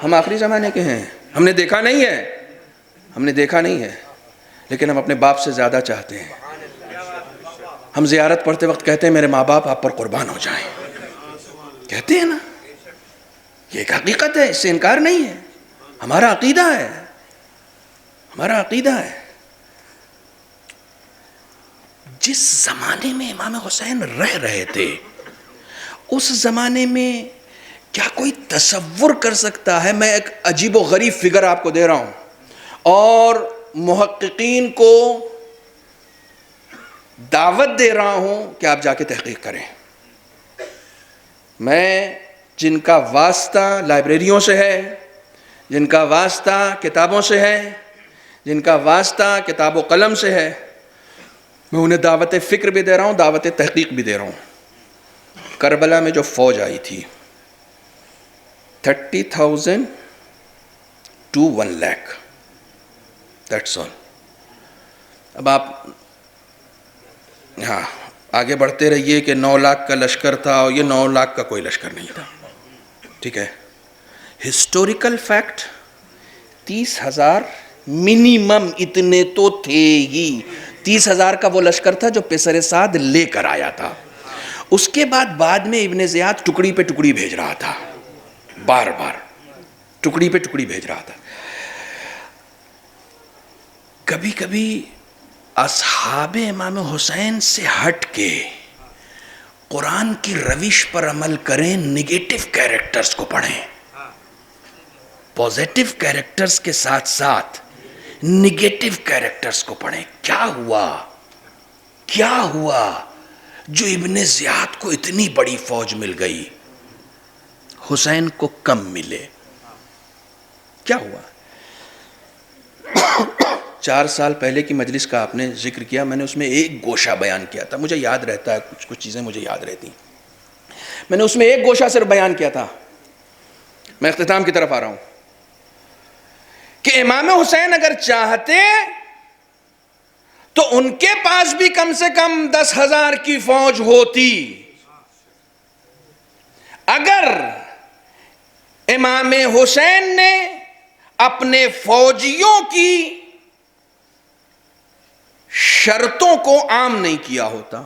ہم آخری زمانے کے ہیں، ہم نے دیکھا نہیں ہے، لیکن ہم اپنے باپ سے زیادہ چاہتے ہیں. ہم زیارت پڑھتے وقت کہتے ہیں میرے ماں باپ آپ پر قربان ہو جائیں، کہتے ہیں نا. یہ ایک حقیقت ہے، اس سے انکار نہیں ہے. ہمارا عقیدہ ہے. جس زمانے میں امام حسین رہ رہے تھے اس زمانے میں کیا کوئی تصور کر سکتا ہے؟ میں ایک عجیب و غریب فگر آپ کو دے رہا ہوں اور محققین کو دعوت دے رہا ہوں کہ آپ جا کے تحقیق کریں. میں جن کا واسطہ لائبریریوں سے ہے، جن کا واسطہ کتابوں سے ہے، جن کا واسطہ کتاب و قلم سے ہے، میں انہیں دعوت فکر بھی دے رہا ہوں، دعوت تحقیق بھی دے رہا ہوں. کربلا میں جو فوج آئی تھی 30,000 to 1 lakh، that's all. اب آپ ہاں آگے بڑھتے رہیے کہ 9 لاکھ کا لشکر تھا، اور یہ 9 لاکھ کا کوئی لشکر نہیں تھا. ٹھیک ہے، ہسٹوریکل فیکٹ 30,000 منیمم اتنے تو تھے ہی. 30,000 کا وہ لشکر تھا جو پیسر سعد لے کر آیا تھا. اس کے بعد میں ابن زیاد ٹکڑی پہ ٹکڑی بھیج رہا تھا، بار بار ٹکڑی پہ ٹکڑی بھیج رہا تھا. کبھی کبھی اصحاب امام حسین سے ہٹ کے قرآن کی روش پر عمل کریں، نگیٹو کیریکٹرز کو پڑھیں. پوزیٹیو کیریکٹرز کے ساتھ ساتھ نگیٹو کیریکٹرز کو پڑھیں. کیا ہوا جو ابن زیاد کو اتنی بڑی فوج مل گئی، حسین کو کم ملے؟ کیا ہوا؟ 4 سال پہلے کی مجلس کا آپ نے ذکر کیا، میں نے اس میں ایک گوشہ بیان کیا تھا. مجھے یاد رہتا ہے، کچھ چیزیں مجھے یاد رہتی. میں نے اس میں ایک گوشہ صرف بیان کیا تھا. میں اختتام کی طرف آ رہا ہوں کہ امام حسین اگر چاہتے تو ان کے پاس بھی کم سے کم 10,000 کی فوج ہوتی. اگر امام حسین نے اپنے فوجیوں کی شرطوں کو عام نہیں کیا ہوتا،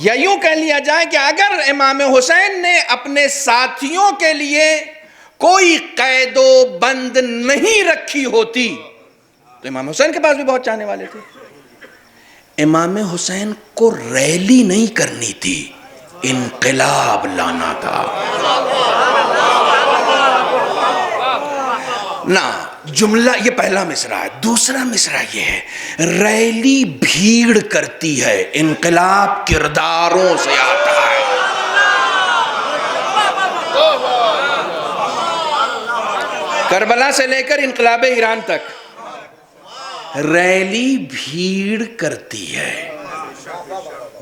یا یوں کہہ لیا جائے کہ اگر امام حسین نے اپنے ساتھیوں کے لیے کوئی قید و بند نہیں رکھی ہوتی تو امام حسین کے پاس بھی بہت چاہنے والے تھے. امام حسین کو ریلی نہیں کرنی تھی، انقلاب لانا تھا. نا جملہ یہ پہلا مصرع ہے. دوسرا مصرع یہ ہے، ریلی بھیڑ کرتی ہے، انقلاب کرداروں سے آتا ہے. کربلا سے لے کر انقلاب ایران تک ریلی بھیڑ کرتی ہے.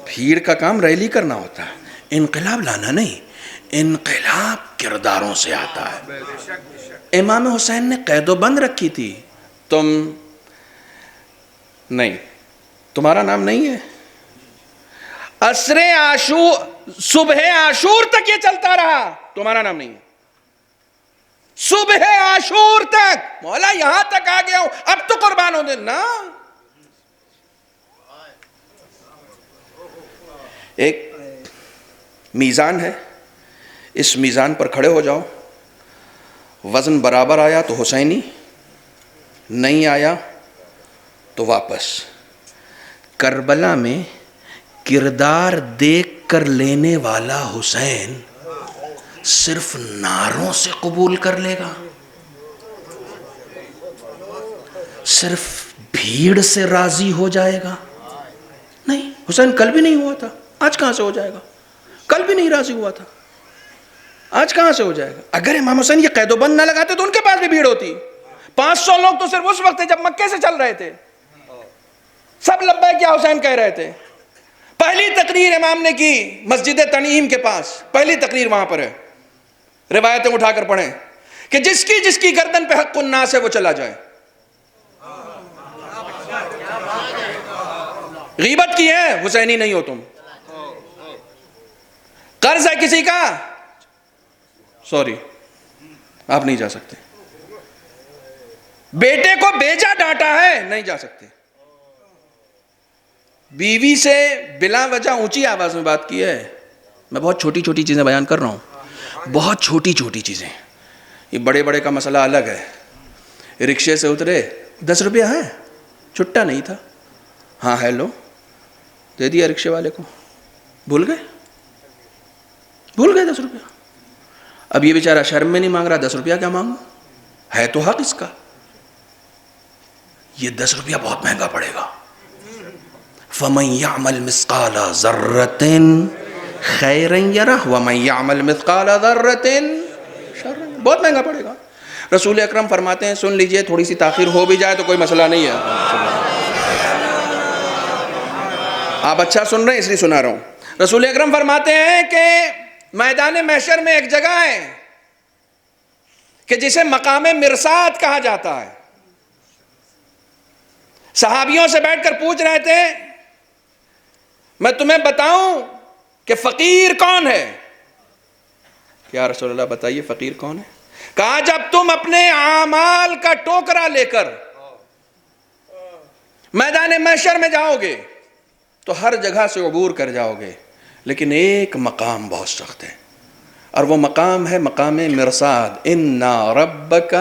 بھیڑ کا کام ریلی کرنا ہوتا ہے، انقلاب لانا نہیں. انقلاب کرداروں سے آتا ہے. امام حسین نے قید و بند رکھی تھی، تم نہیں، تمہارا نام نہیں ہے. عصر عاشور، صبح عاشور تک یہ چلتا رہا، تمہارا نام نہیں ہے. صبح عاشور تک، مولا یہاں تک آ گیا ہوں، اب تو قربان ہو دے نا. ایک میزان ہے، اس میزان پر کھڑے ہو جاؤ. وزن برابر آیا تو حسینی، نہیں آیا تو واپس. کربلا میں کردار دیکھ کر لینے والا حسین صرف نعروں سے قبول کر لے گا؟ صرف بھیڑ سے راضی ہو جائے گا؟ نہیں. حسین کل بھی نہیں ہوا تھا، آج کہاں سے ہو جائے گا؟ کل بھی نہیں راضی ہوا تھا، آج کہاں سے ہو جائے گا؟ اگر امام حسین یہ قید و بند نہ لگاتے تو ان کے پاس بھی بھیڑ ہوتی. 500 لوگ تو صرف اس وقت تھے جب مکے سے چل رہے تھے، سب لبیک یا حسین کہہ رہے تھے. پہلی تقریر امام نے کی مسجد تنعیم کے پاس، پہلی تقریر وہاں پر ہے. روایتیں اٹھا کر پڑھیں کہ جس کی گردن پہ حق الناس ہے وہ چلا جائے. غیبت کی ہے، حسینی نہیں ہو تم. قرض ہے کسی کا، سوری آپ نہیں جا سکتے. بیٹے کو بیچا ڈانٹا ہے، نہیں جا سکتے. بیوی سے بلا وجہ اونچی آواز میں بات کی ہے. میں بہت چھوٹی چھوٹی چیزیں بیان کر رہا ہوں، بہت چھوٹی چھوٹی چیزیں. یہ بڑے بڑے کا مسئلہ الگ ہے. رکشے سے اترے، 10 روپیہ ہے، چھٹا نہیں تھا. ہاں ہیلو دے دیا رکشے والے کو، بھول گئے 10 روپیہ. اب یہ بیچارہ شرم میں نہیں مانگ رہا، 10 روپیہ کیا مانگوں، ہے تو حق اس کا. یہ 10 روپیہ بہت مہنگا پڑے گا. فَمَن يَعْمَلْ مِثْقَالَ ذَرَّةٍ خَيْرًا يَرَهُ وَمَن يَعْمَلْ مِثْقَالَ ذَرَّةٍ شَرًّا. بہت مہنگا پڑے گا. رسول اکرم فرماتے ہیں, سن لیجئے, تھوڑی سی تاخیر ہو بھی جائے تو کوئی مسئلہ نہیں ہے. آپ اچھا سن رہے ہیں اس لیے سنا رہا ہوں. رسول اکرم فرماتے ہیں کہ میدان محشر میں ایک جگہ ہے کہ جسے مقام مرصاد کہا جاتا ہے. صحابیوں سے بیٹھ کر پوچھ رہے تھے, میں تمہیں بتاؤں کہ فقیر کون ہے؟ یا رسول اللہ بتائیے فقیر کون ہے؟ کہا جب تم اپنے اعمال کا ٹوکرا لے کر میدان محشر میں جاؤ گے تو ہر جگہ سے عبور کر جاؤ گے, لیکن ایک مقام بہت سخت ہے, اور وہ مقام ہے مقام مرصاد. اِنَّا رَبَّكَ,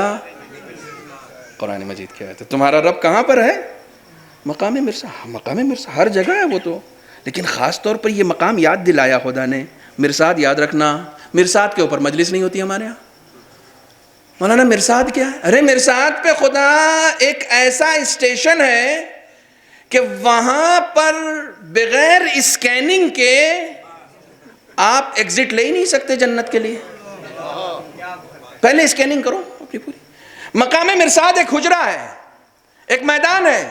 قرآن مجید کیا ہے, تمہارا رب کہاں پر ہے؟ مقام مرصاد. مقام مرصاد ہر جگہ ہے وہ تو, لیکن خاص طور پر یہ مقام یاد دلایا خدا نے. مرصاد یاد رکھنا. مرصاد کے اوپر مجلس نہیں ہوتی ہمارے ہاں. مولانا مرصاد کیا ہے؟ ارے مرصاد پہ خدا ایک ایسا اسٹیشن ہے کہ وہاں پر بغیر اسکیننگ کے آپ ایگزٹ لے ہی نہیں سکتے جنت کے لیے. پہلے اسکیننگ کرو اپنی پوری. مقام مرصاد ایک حجرہ ہے, ایک میدان ہے,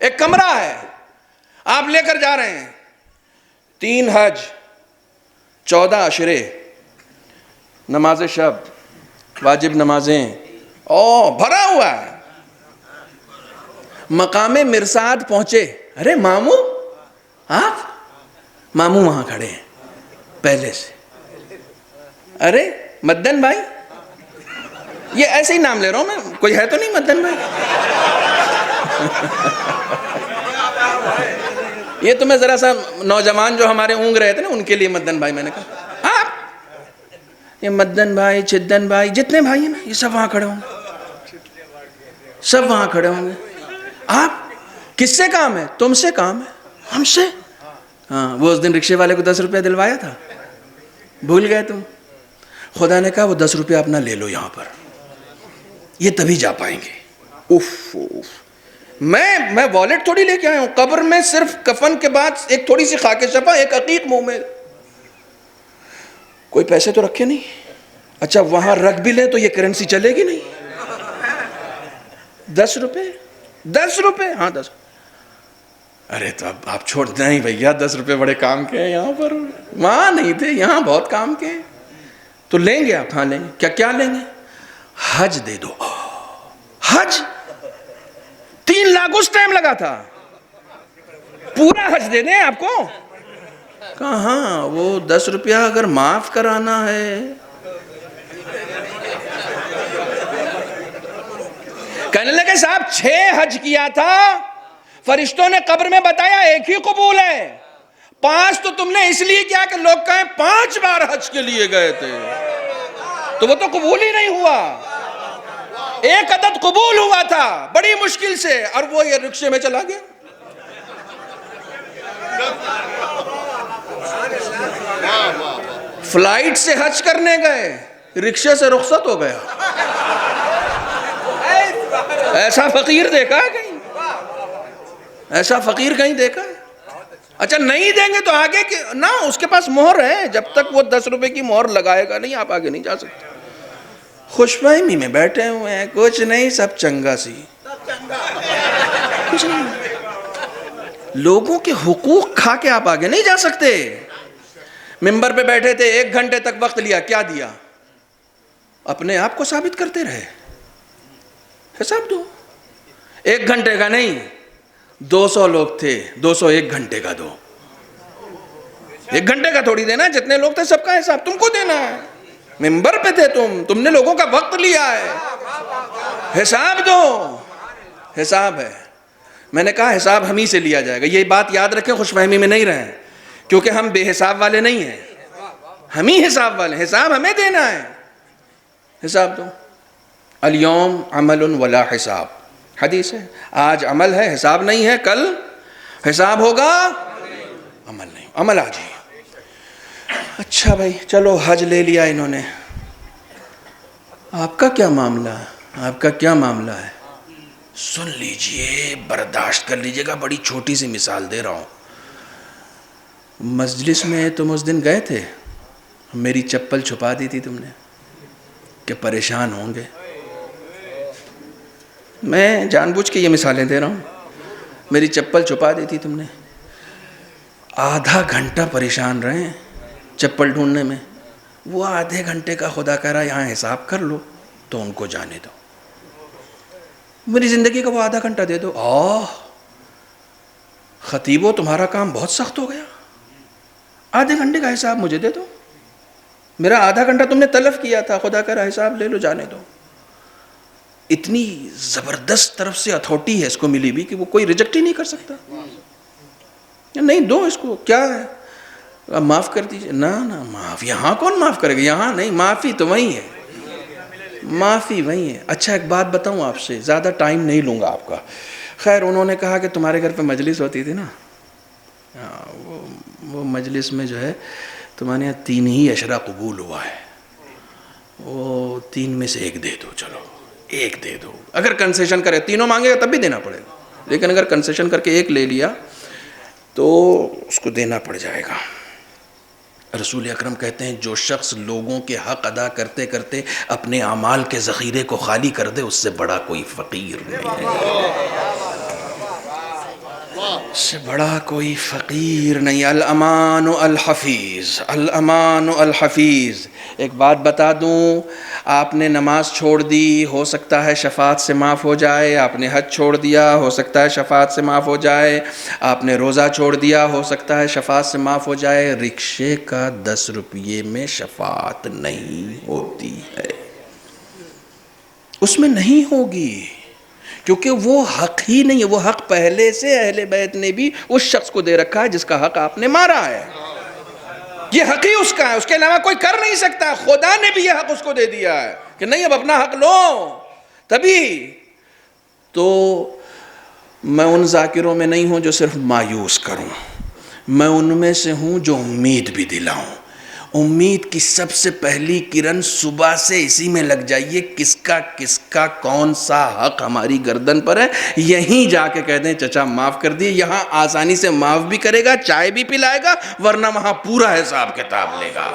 ایک کمرہ ہے. آپ لے کر جا رہے ہیں, 3 حج, 14 عشرے, نماز شب, واجب نمازیں, بھرا ہوا ہے. مقام مرصاد پہنچے. ارے ماموں, آپ ماموں وہاں کھڑے ہیں پہلے سے. ارے مدن بھائی, یہ ایسے ہی نام لے رہا ہوں میں, کوئی ہے تو نہیں مدن بھائی؟ یہ تو میں ذرا سا نوجوان جو ہمارے اونگ رہے تھے نا ان کے لیے مدن بھائی میں نے کہا. آپ یہ مدن بھائی, چدن بھائی, جتنے بھائی ہیں نا یہ سب وہاں کھڑے ہوں گے, سب وہاں کھڑے ہوں گے. آپ کس سے کام ہے؟ تم سے کام ہے. ہم سے؟ ہاں, وہ اس دن رکشے والے کو 10 روپیہ دلوایا تھا, بھول گئے تم. خدا نے کہا وہ 10 روپیہ اپنا لے لو یہاں پر, یہ تبھی جا پائیں گے. اف میں والٹ تھوڑی لے کے آیا ہوں. قبر میں صرف کفن کے بعد ایک تھوڑی سی خاک شفا, ایک عقیق منہ میں, کوئی پیسے تو رکھے نہیں. اچھا وہاں رکھ بھی لیں تو یہ کرنسی چلے گی نہیں. 10 روپے, 10 روپے, ہاں 10. ارے تو اب آپ چھوڑ دیں بھیا, 10 روپے بڑے کام کے ہیں یہاں پر, وہاں نہیں تھے, یہاں بہت کام کے ہیں. تو لیں گے آپ؟ ہاں لیں گے. کیا لیں گے؟ حج دے دو. حج 3 لاکھ اس ٹائم لگا تھا, پورا حج دے دیں آپ کو. کہاں وہ 10 روپیہ اگر معاف کرانا ہے. کہنے لگے صاحب 6 حج کیا تھا, فرشتوں نے قبر میں بتایا ایک ہی قبول ہے, 5 تو تم نے اس لیے کیا کہ لوگ کہیں 5 بار حج کے لیے گئے تھے, تو وہ تو قبول ہی نہیں ہوا. 1 عدد قبول ہوا تھا بڑی مشکل سے, اور وہ یہ رکشے میں چلا گیا. فلائٹ سے حج کرنے گئے, رکشے سے رخصت ہو گیا. ایسا فقیر دیکھا ہے کہیں؟ ایسا فقیر کہیں دیکھا ہے؟ اچھا نہیں دیں گے تو آگے نہ, اس کے پاس مہر ہے, جب تک وہ 10 روپے کی مہر لگائے گا نہیں آپ آگے نہیں جا سکتے. خوش فہمی میں بیٹھے ہوئے ہیں, کچھ نہیں, سب چنگا سی, کچھ نہیں. لوگوں کے حقوق کھا کے آپ آگے نہیں جا سکتے. ممبر پہ بیٹھے تھے, 1 گھنٹے تک وقت لیا, کیا دیا؟ اپنے آپ کو ثابت کرتے رہے. حساب دو, 1 گھنٹے کا نہیں, 200 لوگ تھے, 200 1 گھنٹے کا دو. 1 گھنٹے کا تھوڑی دینا, جتنے لوگ تھے سب کا حساب تم کو دینا ہے. ممبر پہ تھے تم نے لوگوں کا وقت لیا ہے, حساب دو. حساب ہے. میں نے کہا حساب ہم ہی سے لیا جائے گا. یہ بات یاد رکھیں, خوش فہمی میں نہیں رہیں, کیونکہ ہم بے حساب والے نہیں ہیں, ہم ہی حساب والے. حساب ہمیں دینا ہے. حساب دو. الیوم عمل ولا حساب, حدیث ہے. آج عمل ہے, حساب نہیں ہے. کل حساب ہوگا, عمل نہیں. عمل آج ہی. اچھا بھائی چلو حج لے لیا انہوں نے, آپ کا کیا معاملہ ہے؟ آپ کا کیا معاملہ ہے؟ سن لیجئے، برداشت کر لیجئے گا، بڑی چھوٹی سی مثال دے رہا ہوں. مجلس میں تم اس دن گئے تھے، میری چپل چھپا دی تھی تم نے کہ پریشان ہوں گے. میں جان بوجھ کے یہ مثالیں دے رہا ہوں. میری چپل چھپا دی تھی تم نے، آدھا گھنٹہ پریشان رہے چپل ڈھونڈنے میں. وہ آدھے گھنٹے کا خدا کرا یہاں حساب کر لو تو ان کو جانے دو. میری زندگی کا وہ آدھا گھنٹہ دے دو. خطیبو تمہارا کام بہت سخت ہو گیا، آدھے گھنٹے کا حساب مجھے دے دو. میرا آدھا گھنٹہ تم نے تلف کیا تھا، خدا کرا حساب لے لو، جانے دو. اتنی زبردست طرف سے اتھارٹی ہے اس کو ملی بھی کہ وہ کوئی ریجیکٹ ہی نہیں کر سکتا. نہیں دو اس کو، کیا ہے، معاف کر دیجئے. نہ معاف یہاں کون معاف کرے گا؟ یہاں نہیں، معافی تو وہیں ہے، معافی وہیں ہے. اچھا ایک بات بتاؤں آپ سے، زیادہ ٹائم نہیں لوں گا آپ کا. خیر انہوں نے کہا کہ تمہارے گھر پہ مجلس ہوتی تھی نا، وہ مجلس میں جو ہے تمہارے یہاں 3 ہی اشرا قبول ہوا ہے، وہ 3 میں سے 1 دے دو. چلو 1 دے دو. اگر کنسیشن کرے، تینوں مانگے گا تب بھی دینا پڑے گا، لیکن اگر کنسیشن کر کے 1 لے لیا تو اس کو دینا پڑ جائے گا. رسول اکرم کہتے ہیں جو شخص لوگوں کے حق ادا کرتے کرتے اپنے اعمال کے ذخیرے کو خالی کر دے، اس سے بڑا کوئی فقیر نہیں ہے، اس سے بڑا کوئی فقیر نہیں. الامان الحفیظ، الامان الحفیظ. ایک بات بتا دوں، آپ نے نماز چھوڑ دی، ہو سکتا ہے شفاعت سے معاف ہو جائے. آپ نے حج چھوڑ دیا، ہو سکتا ہے شفاعت سے معاف ہو جائے. آپ نے روزہ چھوڑ دیا، ہو سکتا ہے شفاعت سے معاف ہو جائے. رکشے کا 10 روپیے میں شفاعت نہیں ہوتی ہے، اس میں نہیں ہوگی، کیونکہ وہ حق ہی نہیں ہے. وہ حق پہلے سے اہل بیت نے بھی اس شخص کو دے رکھا ہے جس کا حق آپ نے مارا ہے. یہ حق ہی اس کا ہے، اس کے علاوہ کوئی کر نہیں سکتا. خدا نے بھی یہ حق اس کو دے دیا ہے کہ نہیں اب اپنا حق لو. تبھی تو میں ان ذاکروں میں نہیں ہوں جو صرف مایوس کروں، میں ان میں سے ہوں جو امید بھی دلاؤں. امید کی سب سے پہلی کرن صبح سے اسی میں لگ جائیے، کس کا کون سا حق ہماری گردن پر ہے. یہیں جا کے کہہ دیں چچا معاف کر دیے. یہاں آسانی سے معاف بھی کرے گا، چائے بھی پلائے گا، ورنہ وہاں پورا حساب کتاب لے گا.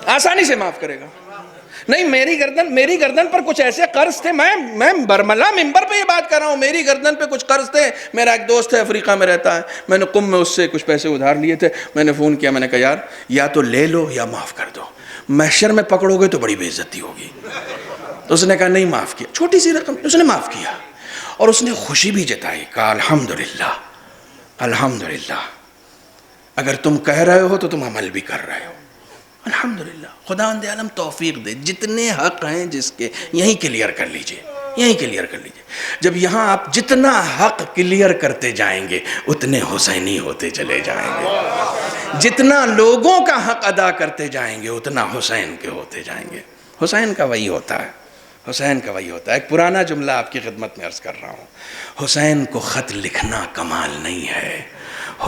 آسانی سے معاف کرے گا. نہیں میری گردن پر کچھ ایسے قرض تھے، میں برملا ممبر پہ یہ بات کر رہا ہوں، میری گردن پہ کچھ قرض تھے. میرا ایک دوست ہے افریقہ میں رہتا ہے، میں نے قم میں اس سے کچھ پیسے ادھار لیے تھے. میں نے فون کیا، میں نے کہا یار یا تو لے لو یا معاف کر دو، محشر میں پکڑو گے تو بڑی بے عزتی ہوگی. تو اس نے کہا نہیں معاف کیا، چھوٹی سی رقم، اس نے معاف کیا اور اس نے خوشی بھی جتائی، کہا الحمدللہ الحمدللہ. اگر تم کہہ رہے ہو تو تم عمل بھی کر رہے ہو، الحمدللہ. خداوند عالم توفیق دے. جتنے حق ہیں جس کے، یہیں کلیئر کر لیجئے، یہیں کلیئر کر لیجئے. جب یہاں آپ جتنا حق کلیئر کرتے جائیں گے اتنے حسینی ہوتے چلے جائیں گے. جتنا لوگوں کا حق ادا کرتے جائیں گے اتنا حسین کے ہوتے جائیں گے. حسین کا وہی ہوتا ہے، حسین کا وہی ہوتا ہے. ایک پرانا جملہ آپ کی خدمت میں عرض کر رہا ہوں. حسین کو خط لکھنا کمال نہیں ہے،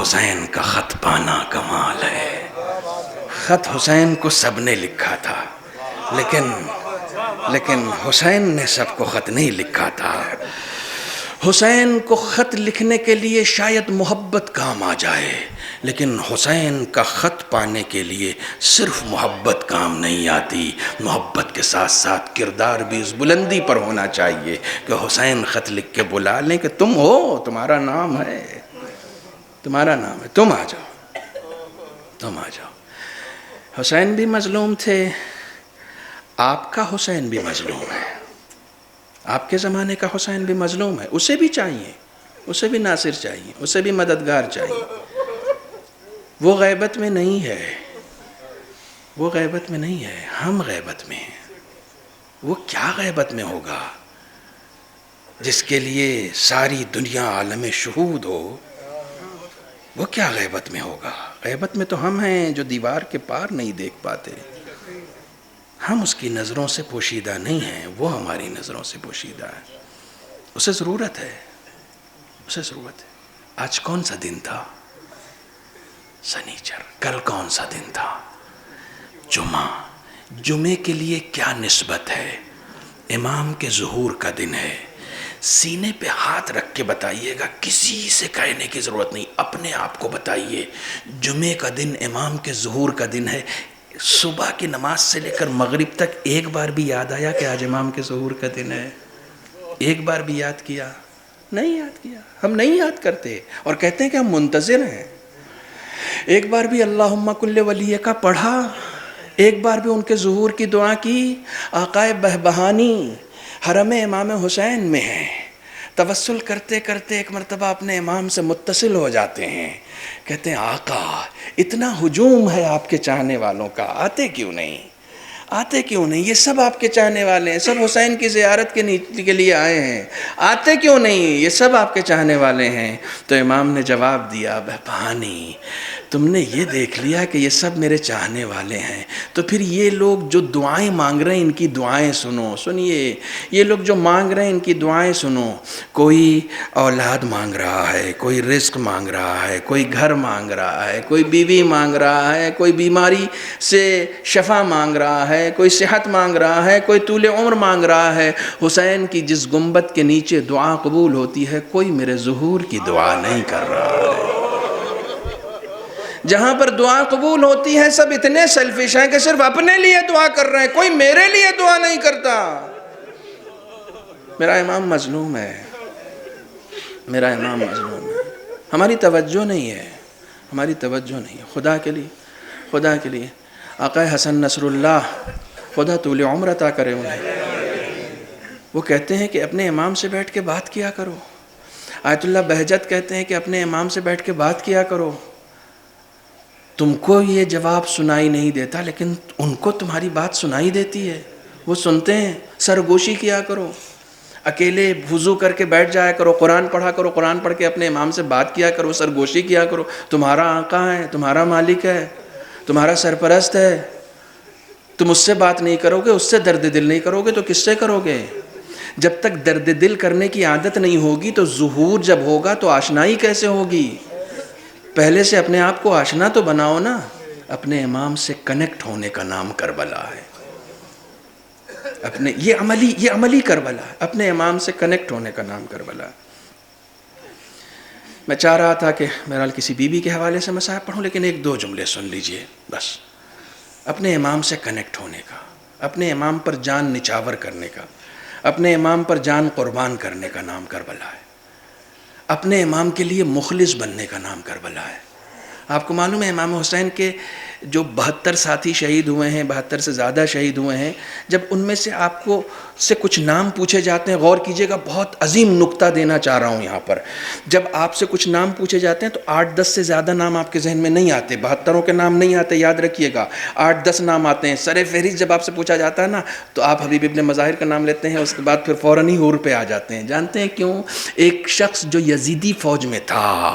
حسین کا خط پانا کمال ہے. خط حسین کو سب نے لکھا تھا، لیکن حسین نے سب کو خط نہیں لکھا تھا. حسین کو خط لکھنے کے لیے شاید محبت کام آ جائے، لیکن حسین کا خط پانے کے لیے صرف محبت کام نہیں آتی. محبت کے ساتھ ساتھ کردار بھی اس بلندی پر ہونا چاہیے کہ حسین خط لکھ کے بلا لیں کہ تم ہو، تمہارا نام ہے، تمہارا نام ہے، تم آ جاؤ، تم آ جاؤ. حسین بھی مظلوم تھے، آپ کا حسین بھی مظلوم ہے، آپ کے زمانے کا حسین بھی مظلوم ہے. اسے بھی چاہیے، اسے بھی ناصر چاہیے، اسے بھی مددگار چاہیے. وہ غیبت میں نہیں ہے، وہ غیبت میں نہیں ہے، ہم غیبت میں ہیں. وہ کیا غیبت میں ہوگا جس کے لیے ساری دنیا عالم شہود ہو؟ وہ کیا غیبت میں ہوگا؟ غیبت میں تو ہم ہیں جو دیوار کے پار نہیں دیکھ پاتے. ہم اس کی نظروں سے پوشیدہ نہیں ہیں، وہ ہماری نظروں سے پوشیدہ ہے. اسے ضرورت ہے، اسے ضرورت ہے. آج کون سا دن تھا؟ سنیچر. کل کون سا دن تھا؟ جمعہ. جمعے کے لیے کیا نسبت ہے؟ امام کے ظہور کا دن ہے، سینے پہ ہاتھ رکھ کے بتائیے گا، کسی سے کہنے کی ضرورت نہیں، اپنے آپ کو بتائیے جمعے کا دن امام کے ظہور کا دن ہے۔ صبح کی نماز سے لے کر مغرب تک ایک بار بھی یاد آیا کہ آج امام کے ظہور کا دن ہے؟ ایک بار بھی یاد کیا؟ نہیں یاد کیا، ہم نہیں یاد کرتے اور کہتے ہیں کہ ہم منتظر ہیں۔ ایک بار بھی اللہم کل ولی کا پڑھا؟ ایک بار بھی ان کے ظہور کی دعا کی؟ آقائے بہبہانی حرم امام حسین میں ہے، توسل کرتے کرتے ایک مرتبہ اپنے امام سے متصل ہو جاتے ہیں، کہتے ہیں آقا اتنا ہجوم ہے آپ کے چاہنے والوں کا، آتے کیوں نہیں؟ آتے کیوں نہیں؟ یہ سب آپ کے چاہنے والے ہیں، سب حسین کی زیارت کے لیے آئے ہیں، آتے کیوں نہیں؟ یہ سب آپ کے چاہنے والے ہیں۔ تو امام نے جواب دیا، بہبہانی تم نے یہ دیکھ لیا کہ یہ سب میرے چاہنے والے ہیں، تو پھر یہ لوگ جو دعائیں مانگ رہے ہیں ان کی دعائیں سنو۔ سنیے، یہ لوگ جو مانگ رہے ہیں ان کی دعائیں سنو۔ کوئی اولاد مانگ رہا ہے، کوئی رزق مانگ رہا ہے، کوئی گھر مانگ رہا ہے، کوئی بیوی مانگ رہا ہے، کوئی بیماری سے شفا مانگ رہا ہے، کوئی صحت مانگ رہا ہے، کوئی طول عمر مانگ رہا ہے۔ حسین کی جس گنبد کے نیچے دعا قبول ہوتی ہے، کوئی میرے ظہور کی دعا نہیں کر رہا ہے۔ جہاں پر دعا قبول ہوتی ہے سب اتنے سیلفش ہیں کہ صرف اپنے لیے دعا کر رہے ہیں، کوئی میرے لیے دعا نہیں کرتا۔ میرا امام مظلوم ہے، میرا امام مظلوم ہے، ہماری توجہ نہیں ہے، ہماری توجہ نہیں ہے۔ خدا کے لیے، خدا کے لیے آقا حسن نصر اللہ خدا طول عمر عطا کرے انہیں، وہ کہتے ہیں کہ اپنے امام سے بیٹھ کے بات کیا کرو۔ آیت اللہ بہجت کہتے ہیں کہ اپنے امام سے بیٹھ کے بات کیا کرو۔ تم کو یہ جواب سنائی نہیں دیتا لیکن ان کو تمہاری بات سنائی دیتی ہے، وہ سنتے ہیں۔ سرگوشی کیا کرو، اکیلے وضو کر کے بیٹھ جایا کرو، قرآن پڑھا کرو، قرآن پڑھ کے اپنے امام سے بات کیا کرو، سرگوشی کیا کرو۔ تمہارا آقا ہے، تمہارا مالک ہے، تمہارا سرپرست ہے، تم اس سے بات نہیں کرو گے، اس سے درد دل نہیں کرو گے تو کس سے کرو گے؟ جب تک درد دل کرنے کی عادت نہیں ہوگی تو ظہور جب ہوگا تو آشنائی کیسے ہوگی؟ پہلے سے اپنے آپ کو آشنا تو بناؤ نا۔ اپنے امام سے کنیکٹ ہونے کا نام کربلا ہے، یہ عملی کربلا ہے، اپنے امام سے کنیکٹ ہونے کا نام کربلا ہے۔ میں چاہ رہا تھا کہ بہرحال کسی بیوی کے حوالے سے مصاحب پڑھوں، لیکن ایک دو جملے سن لیجئے بس۔ اپنے امام سے کنیکٹ ہونے کا، اپنے امام پر جان نچھاور کرنے کا، اپنے امام پر جان قربان کرنے کا نام کربلا ہے، اپنے امام کے لیے مخلص بننے کا نام کربلا ہے۔ آپ کو معلوم ہے امام حسین کے جو 72 ساتھی شہید ہوئے ہیں، 72 سے زیادہ شہید ہوئے ہیں، جب ان میں سے آپ کو سے کچھ نام پوچھے جاتے ہیں، غور کیجئے گا، بہت عظیم نکتہ دینا چاہ رہا ہوں یہاں پر۔ جب آپ سے کچھ نام پوچھے جاتے ہیں تو 8-10 سے زیادہ نام آپ کے ذہن میں نہیں آتے، 72 کے نام نہیں آتے، یاد رکھیے گا، 8-10 نام آتے ہیں۔ سر فہرست جب آپ سے پوچھا جاتا ہے نا تو آپ حبیب ابن مظاہر کا نام لیتے ہیں، اس کے بعد پھر فوراً ہی حور پہ آ جاتے ہیں۔ جانتے ہیں کیوں؟ ایک شخص جو یزیدی فوج میں تھا،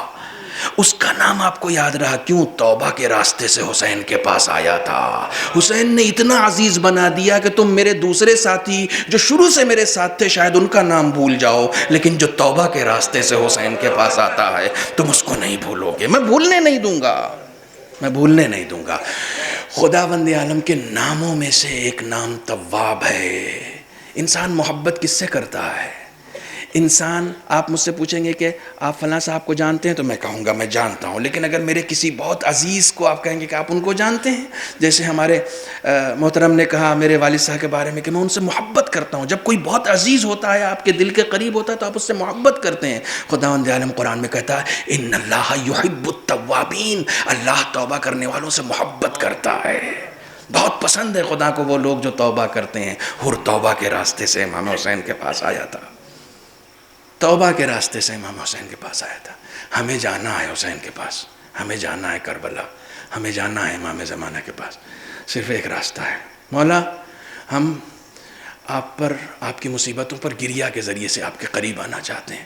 اس کا نام آپ کو یاد رہا، کیوں؟ توبہ کے راستے سے حسین کے پاس آیا تھا۔ حسین نے اتنا عزیز بنا دیا کہ تم میرے دوسرے ساتھی جو شروع سے میرے ساتھ تھے شاید ان کا نام بھول جاؤ، لیکن جو توبہ کے راستے سے حسین کے پاس آتا ہے تم اس کو نہیں بھولو گے۔ میں بھولنے نہیں دوں گا، میں بھولنے نہیں دوں گا۔ خداوند عالم کے ناموں میں سے ایک نام تواب ہے۔ انسان محبت کس سے کرتا ہے؟ انسان، آپ مجھ سے پوچھیں گے کہ آپ فلاں صاحب کو جانتے ہیں تو میں کہوں گا میں جانتا ہوں، لیکن اگر میرے کسی بہت عزیز کو آپ کہیں گے کہ آپ ان کو جانتے ہیں، جیسے ہمارے محترم نے کہا میرے والد صاحب کے بارے میں کہ میں ان سے محبت کرتا ہوں، جب کوئی بہت عزیز ہوتا ہے، آپ کے دل کے قریب ہوتا ہے تو آپ اس سے محبت کرتے ہیں۔ خداوند عالم قرآن میں کہتا ہے ان اللہ یحب التوابین، اللہ توبہ کرنے والوں سے محبت کرتا ہے، بہت پسند ہے خدا کو وہ لوگ جو توبہ کرتے ہیں۔ حر توبہ کے راستے سے امام حسین کے پاس آیا تھا، توبہ کے راستے سے امام حسین کے پاس آیا تھا۔ ہمیں جانا ہے حسین کے پاس، ہمیں جانا ہے کربلا، ہمیں جانا ہے امام زمانہ کے پاس۔ صرف ایک راستہ ہے، مولا ہم آپ پر، آپ کی مصیبتوں پر گریہ کے ذریعے سے آپ کے قریب آنا چاہتے ہیں،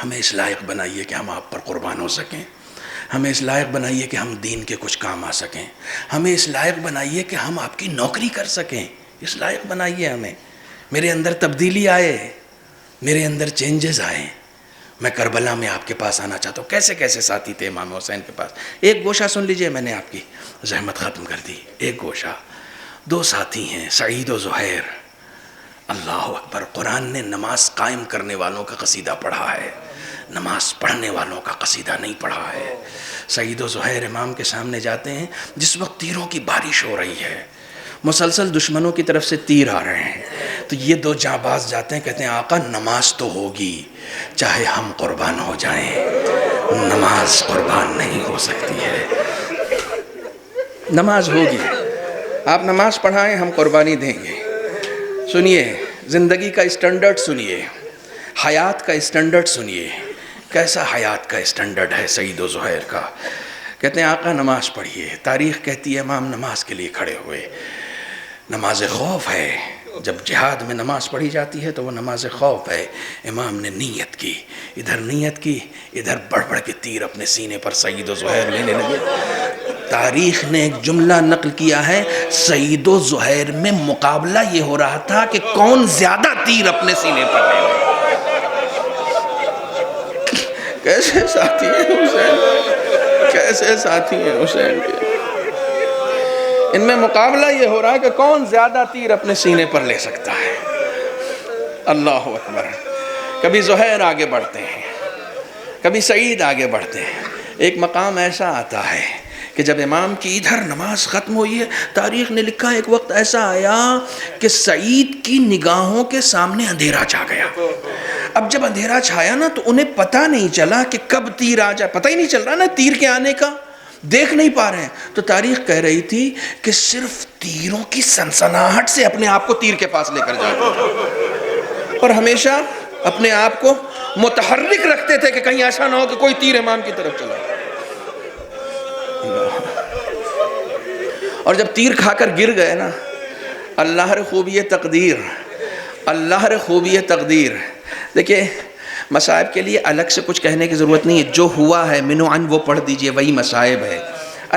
ہمیں اس لائق بنائیے کہ ہم آپ پر قربان ہو سکیں، ہمیں اس لائق بنائیے کہ ہم دین کے کچھ کام آ سکیں، ہمیں اس لائق بنائیے کہ ہم آپ کی نوکری کر سکیں، اس لائق بنائیے ہمیں۔ میرے اندر تبدیلی آئے، میرے اندر چینجز آئے، میں کربلا میں آپ کے پاس آنا چاہتا ہوں۔ کیسے کیسے ساتھی تھے امام حسین کے پاس؟ ایک گوشہ سن لیجئے، میں نے آپ کی زحمت ختم کر دی۔ ایک گوشہ، دو ساتھی ہیں، سعید و زہیر، اللہ اکبر. قرآن نے نماز قائم کرنے والوں کا قصیدہ پڑھا ہے، نماز پڑھنے والوں کا قصیدہ نہیں پڑھا ہے. سعید و زہیر امام کے سامنے جاتے ہیں جس وقت تیروں کی بارش ہو رہی ہے، مسلسل دشمنوں کی طرف سے تیر آ رہے ہیں، تو یہ دو جانباز جاتے ہیں، کہتے ہیں آقا نماز تو ہوگی چاہے ہم قربان ہو جائیں، نماز قربان نہیں ہو سکتی ہے. نماز ہوگی، آپ نماز پڑھائیں ہم قربانی دیں گے. سنیے زندگی کا اسٹینڈرڈ، سنیے حیات کا اسٹینڈرڈ، سنیے کیسا حیات کا اسٹینڈرڈ ہے سعید و زہیر کا. کہتے ہیں آقا نماز پڑھیے. تاریخ کہتی ہے امام نماز کے لیے کھڑے ہوئے. نماز خوف ہے، جب جہاد میں نماز پڑھی جاتی ہے تو وہ نماز خوف ہے. امام نے نیت کی، ادھر نیت کی، ادھر بڑھ بڑھ کے تیر اپنے سینے پر سعید و زہیر لینے لگے. تاریخ نے ایک جملہ نقل کیا ہے، سعید و زہیر میں مقابلہ یہ ہو رہا تھا کہ کون زیادہ تیر اپنے سینے پر لے لے. کیسے ساتھی ہیں حسین، کیسے ساتھی ہیں حسین کے. ان میں مقابلہ یہ ہو رہا ہے کہ کون زیادہ تیر اپنے سینے پر لے سکتا ہے. اللہ اکبر. کبھی زہیر آگے بڑھتے ہیں، کبھی سعید آگے بڑھتے ہیں. ایک مقام ایسا آتا ہے کہ جب امام کی ادھر نماز ختم ہوئی ہے، تاریخ نے لکھا ایک وقت ایسا آیا کہ سعید کی نگاہوں کے سامنے اندھیرا چھا گیا. اب جب اندھیرا چھایا نا تو انہیں پتہ نہیں چلا کہ کب تیر آ جائے، پتہ ہی نہیں چل رہا نا تیر کے آنے کا، دیکھ نہیں پا رہے ہیں. تو تاریخ کہہ رہی تھی کہ صرف تیروں کی سنسناہٹ سے اپنے آپ کو تیر کے پاس لے کر جاتے اور ہمیشہ اپنے آپ کو متحرک رکھتے تھے کہ کہیں ایسا نہ ہو کہ کوئی تیر امام کی طرف چلا. اور جب تیر کھا کر گر گئے نا، اللہ رے خوبی تقدیر، اللہ رے خوبی تقدیر. دیکھیں مصائب کے لیے الگ سے کچھ کہنے کی ضرورت نہیں ہے، جو ہوا ہے منو عن وہ پڑھ دیجئے، وہی مصائب ہے.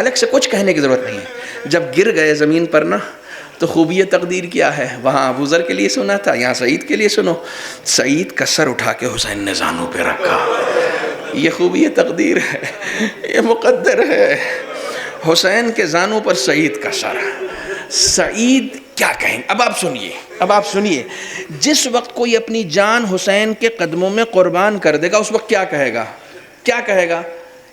الگ سے کچھ کہنے کی ضرورت نہیں ہے. جب گر گئے زمین پر نا تو خوبی تقدیر کیا ہے. وہاں ابو ذر کے لیے سنا تھا، یہاں سعید کے لیے سنو. سعید کا سر اٹھا کے حسین نے زانوں پہ رکھا. یہ خوبی تقدیر ہے، یہ مقدر ہے. حسین کے زانوں پر سعید کا سر. سعید کیا کہیں، اب آپ سنیے. جس وقت کوئی اپنی جان حسین کے قدموں میں قربان کر دے گا اس وقت کیا کہے گا؟ کیا کہے گا؟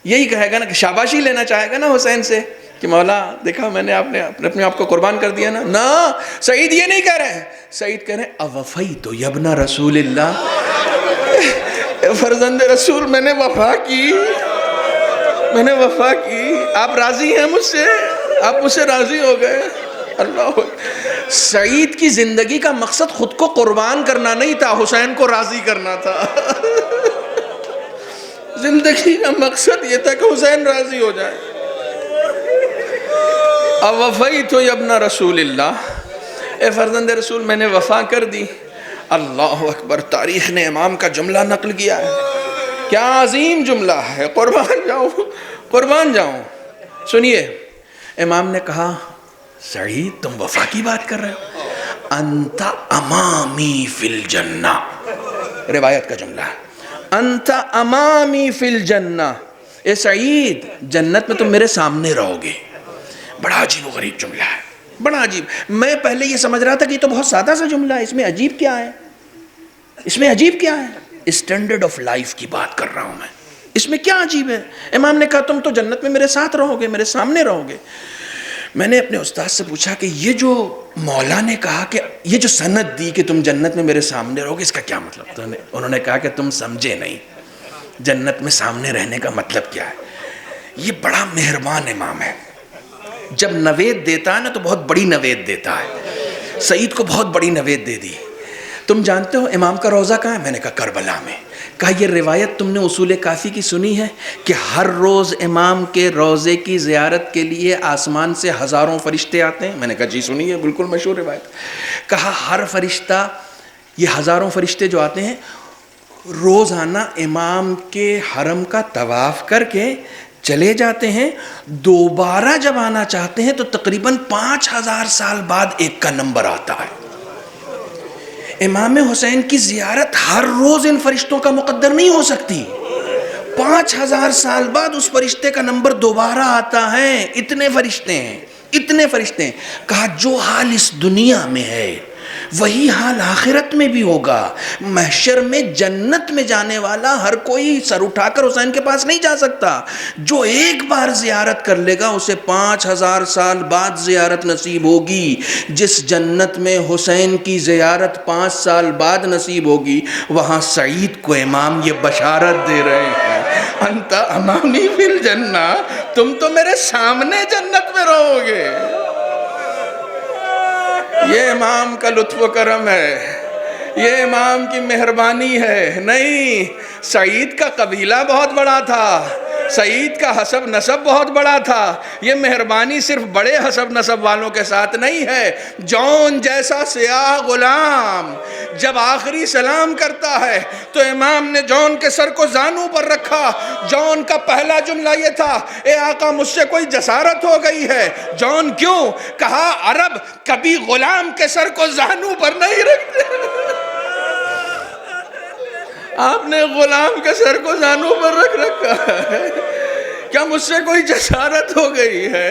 یہی کہے گا نا کہ شاباشی لینا چاہے گا نا حسین سے کہ مولا دیکھا میں نے اپنے آپ کو قربان کر دیا نا. سعید یہ نہیں کہہ رہے ہیں. سعید کہہ رہے ہیں اوفیت یبن رسول اللہ، فرزند رسول میں نے وفا کی، میں نے وفا کی. آپ راضی ہیں مجھ سے؟ آپ مجھ سے راضی ہو گئے؟ اللہ. سعید کی زندگی کا مقصد خود کو قربان کرنا نہیں تھا، حسین کو راضی کرنا تھا. زندگی کا مقصد یہ تھا کہ حسین راضی ہو جائے. اوفیت ابن رسول اللہ، اے فرزند رسول میں نے وفا کر دی. اللہ اکبر. تاریخ نے امام کا جملہ نقل کیا ہے، کیا عظیم جملہ ہے. قربان جاؤں، قربان جاؤں. سنیے امام نے کہا سعید تم وفا کی بات کر رہے ہو، انت امامی فی الجنہ. روایت کا جملہ ہے انت امامی فی الجنہ. اے سعید جنت میں تم میرے سامنے رہو گے. بڑا عجیب و غریب جملہ ہے، بڑا عجیب. میں پہلے یہ سمجھ رہا تھا کہ یہ تو بہت سادہ سا جملہ ہے، اس میں عجیب کیا ہے؟ اس میں عجیب کیا ہے؟ اسٹینڈرڈ آف لائف کی بات کر رہا ہوں میں. اس میں کیا عجیب ہے؟ امام نے کہا تم تو جنت میں میرے ساتھ رہو گے، میرے سامنے رہو گے. میں نے اپنے استاد سے پوچھا کہ یہ جو مولا نے کہا کہ یہ جو سند دی کہ تم جنت میں میرے سامنے رہو گے، اس کا کیا مطلب؟ تو انہوں نے کہا کہ تم سمجھے نہیں جنت میں سامنے رہنے کا مطلب کیا ہے. یہ بڑا مہربان امام ہے. جب نوید دیتا ہے نا تو بہت بڑی نوید دیتا ہے. سعید کو بہت بڑی نوید دے دی. تم جانتے ہو امام کا روزہ کہاں ہے؟ میں نے کہا کربلا میں. کہا یہ روایت تم نے اصول کافی کی سنی ہے کہ ہر روز امام کے روزے کی زیارت کے لیے آسمان سے ہزاروں فرشتے آتے ہیں؟ میں نے کہا جی سنی ہے، بالکل مشہور روایت. کہا ہر فرشتہ، یہ ہزاروں فرشتے جو آتے ہیں روزانہ امام کے حرم کا طواف کر کے چلے جاتے ہیں. دوبارہ جب آنا چاہتے ہیں تو تقریباً 5000 سال بعد ایک کا نمبر آتا ہے. امام حسین کی زیارت ہر روز ان فرشتوں کا مقدر نہیں ہو سکتی. 5000 سال بعد اس فرشتے کا نمبر دوبارہ آتا ہے. اتنے فرشتے ہیں، اتنے فرشتے ہیں. کہا جو حال اس دنیا میں ہے وہی حال آخرت میں بھی ہوگا۔ محشر میں جنت میں جانے والا ہر کوئی سر اٹھا کر حسین کے پاس نہیں جا سکتا۔ جو ایک بار زیارت کر لے گا اسے 5000 سال بعد زیارت نصیب ہوگی۔ جس جنت میں حسین کی زیارت 5 سال بعد نصیب ہوگی، وہاں سعید کو امام یہ بشارت دے رہے ہیں، انت امامی فی الجنہ، تم تو میرے سامنے جنت میں رہو گے۔ یہ امام کا لطف و کرم ہے، یہ امام کی مہربانی ہے۔ نہیں، سعید کا قبیلہ بہت بڑا تھا، سعید کا حسب نسب بہت بڑا تھا۔ یہ مہربانی صرف بڑے حسب نسب والوں کے ساتھ نہیں ہے۔ جون جیسا سیاہ غلام جب آخری سلام کرتا ہے تو امام نے جون کے سر کو زانو پر رکھا۔ جون کا پہلا جملہ یہ تھا، اے آقا مجھ سے کوئی جسارت ہو گئی ہے۔ جون کیوں؟ کہا عرب کبھی غلام کے سر کو زانو پر نہیں رکھتے۔ آپ نے غلام کے سر کو زانو پر رکھ رکھا ہے، کیا مجھ سے کوئی جسارت ہو گئی ہے؟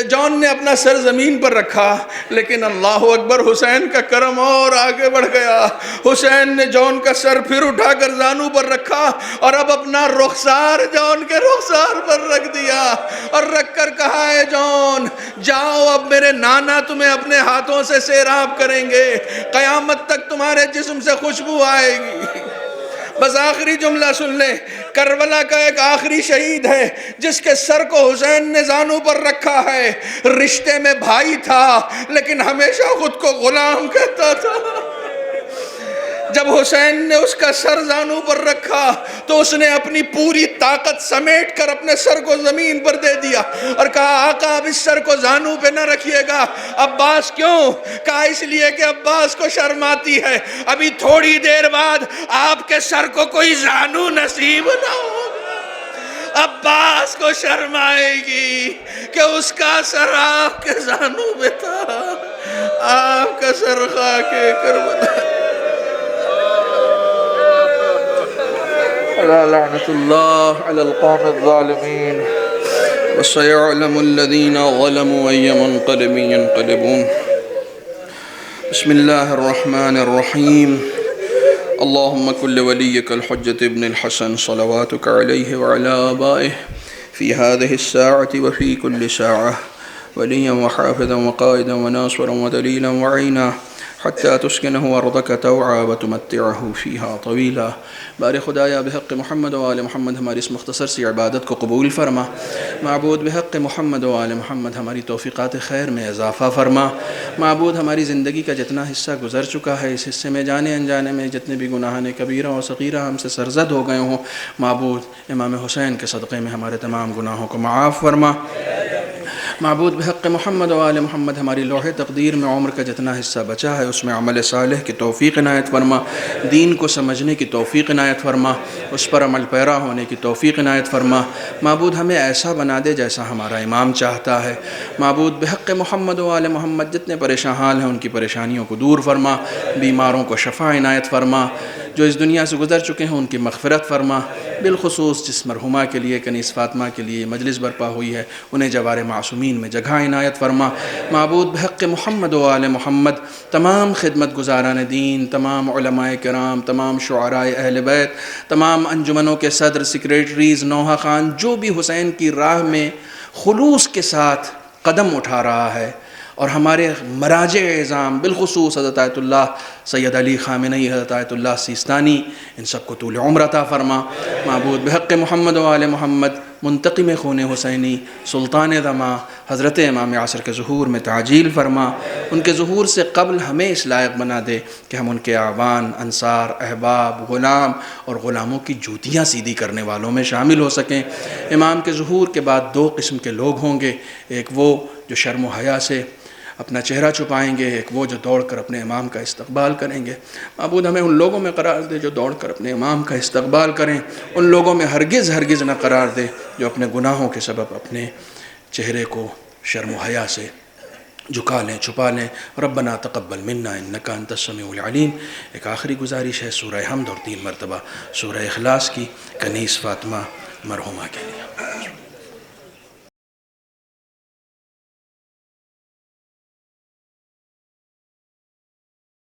جون نے اپنا سر زمین پر رکھا، لیکن اللہ اکبر، حسین کا کرم اور آگے بڑھ گیا۔ حسین نے جون کا سر پھر اٹھا کر زانو پر رکھا اور اب اپنا رخسار جون کے رخسار پر رکھ دیا اور رکھ کر کہا، اے جون جاؤ، اب میرے نانا تمہیں اپنے ہاتھوں سے سیراب کریں گے، قیامت تک تمہارے جسم سے خوشبو آئے گی۔ بس آخری جملہ سن لیں، کربلا کا ایک آخری شہید ہے جس کے سر کو حسین نے زانو پر رکھا ہے۔ رشتے میں بھائی تھا لیکن ہمیشہ خود کو غلام کہتا تھا۔ جب حسین نے اس کا سر زانو پر رکھا تو اس نے اپنی پوری طاقت سمیٹ کر اپنے سر کو زمین پر دے دیا اور کہا، آقا اب اس سر کو زانو پہ نہ رکھیے گا۔ عباس کیوں؟ کہا اس لیے کہ عباس کو شرم آتی ہے، ابھی تھوڑی دیر بعد آپ کے سر کو کوئی زانو نصیب نہ ہوگا۔ عباس کو شرم آئے گی کہ اس کا سر آپ کے زانو پہ تھا، آپ کا سر خاک کربلا۔ لعنت اللہ علی القوم الظالمین وسيعلم الذين ظلموا أي منقلب ينقلبون۔ بسم الله الرحمن الرحيم۔ اللهم كن لوليك الحجة ابن الحسن صلواتك عليه وعلى آبائه في هذه الساعة وفي كل ساعة وليا وحافظا وقائدا وناصرا ودليلا وعينا حتى تسكنه أرضك توعا وتمتعه فيها طويلا۔ بار خدایا بحق محمد و آل محمد ہماری اس مختصر سی عبادت کو قبول فرما۔ معبود بحق محمد و آل محمد ہماری توفیقات خیر میں اضافہ فرما۔ معبود ہماری زندگی کا جتنا حصہ گزر چکا ہے، اس حصے میں جانے انجانے میں جتنے بھی گناہان کبیرہ و صغیرہ ہم سے سرزد ہو گئے ہوں، معبود امام حسین کے صدقے میں ہمارے تمام گناہوں کو معاف فرما۔ معبود بحق محمد و آل محمد ہماری لوح تقدیر میں عمر کا جتنا حصہ بچا ہے اس میں عمل صالح کی توفیق عنایت فرما، دین کو سمجھنے کی توفیق عنایت فرما، اس پر عمل پیرا ہونے کی توفیق عنایت فرما۔ معبود ہمیں ایسا بنا دے جیسا ہمارا امام چاہتا ہے۔ معبود بحق محمد و آل محمد جتنے پریشان حال ہیں ان کی پریشانیوں کو دور فرما، بیماروں کو شفا عنایت فرما، جو اس دنیا سے گزر چکے ہیں ان کی مغفرت فرما۔ بالخصوص جس مرحومہ کے لیے کنیز فاطمہ کے لیے مجلس برپا ہوئی ہے انہیں جوار معصومین میں جگہ عنایت فرما۔ معبود بحق محمد و آل محمد تمام خدمت گزاران دین، تمام علماء کرام، تمام شعراء اہل بیت، تمام انجمنوں کے صدر، سیکریٹریز، نوحہ خان، جو بھی حسین کی راہ میں خلوص کے ساتھ قدم اٹھا رہا ہے، اور ہمارے مراجع اعظام بالخصوص حضرت آیت اللہ سید علی خامنئی، حضرت آیت اللہ سیستانی، ان سب کو طول عمر عطا فرما۔ معبود بحق محمد و آل محمد منتقم خون حسینی سلطان دماء حضرت امام عصر کے ظہور میں تعجیل فرما، ان کے ظہور سے قبل ہمیں اس لائق بنا دے کہ ہم ان کے اعوان، انصار، احباب، غلام اور غلاموں کی جوتیاں سیدھی کرنے والوں میں شامل ہو سکیں۔ امام کے ظہور کے بعد 2 قسم کے لوگ ہوں گے، ایک وہ جو شرم و حیا سے اپنا چہرہ چھپائیں گے، ایک وہ جو دوڑ کر اپنے امام کا استقبال کریں گے۔ معبود ہمیں ان لوگوں میں قرار دے جو دوڑ کر اپنے امام کا استقبال کریں، ان لوگوں میں ہرگز نہ قرار دے جو اپنے گناہوں کے سبب اپنے چہرے کو شرم و حیا سے جھکا لیں، چھپا لیں۔ ربنا تقبل منا انک انت السمیع العلیم۔ ایک آخری گزارش ہے سورہ حمد اور 3 مرتبہ سورہ اخلاص کی کنیز فاطمہ مرحومہ کے لیے۔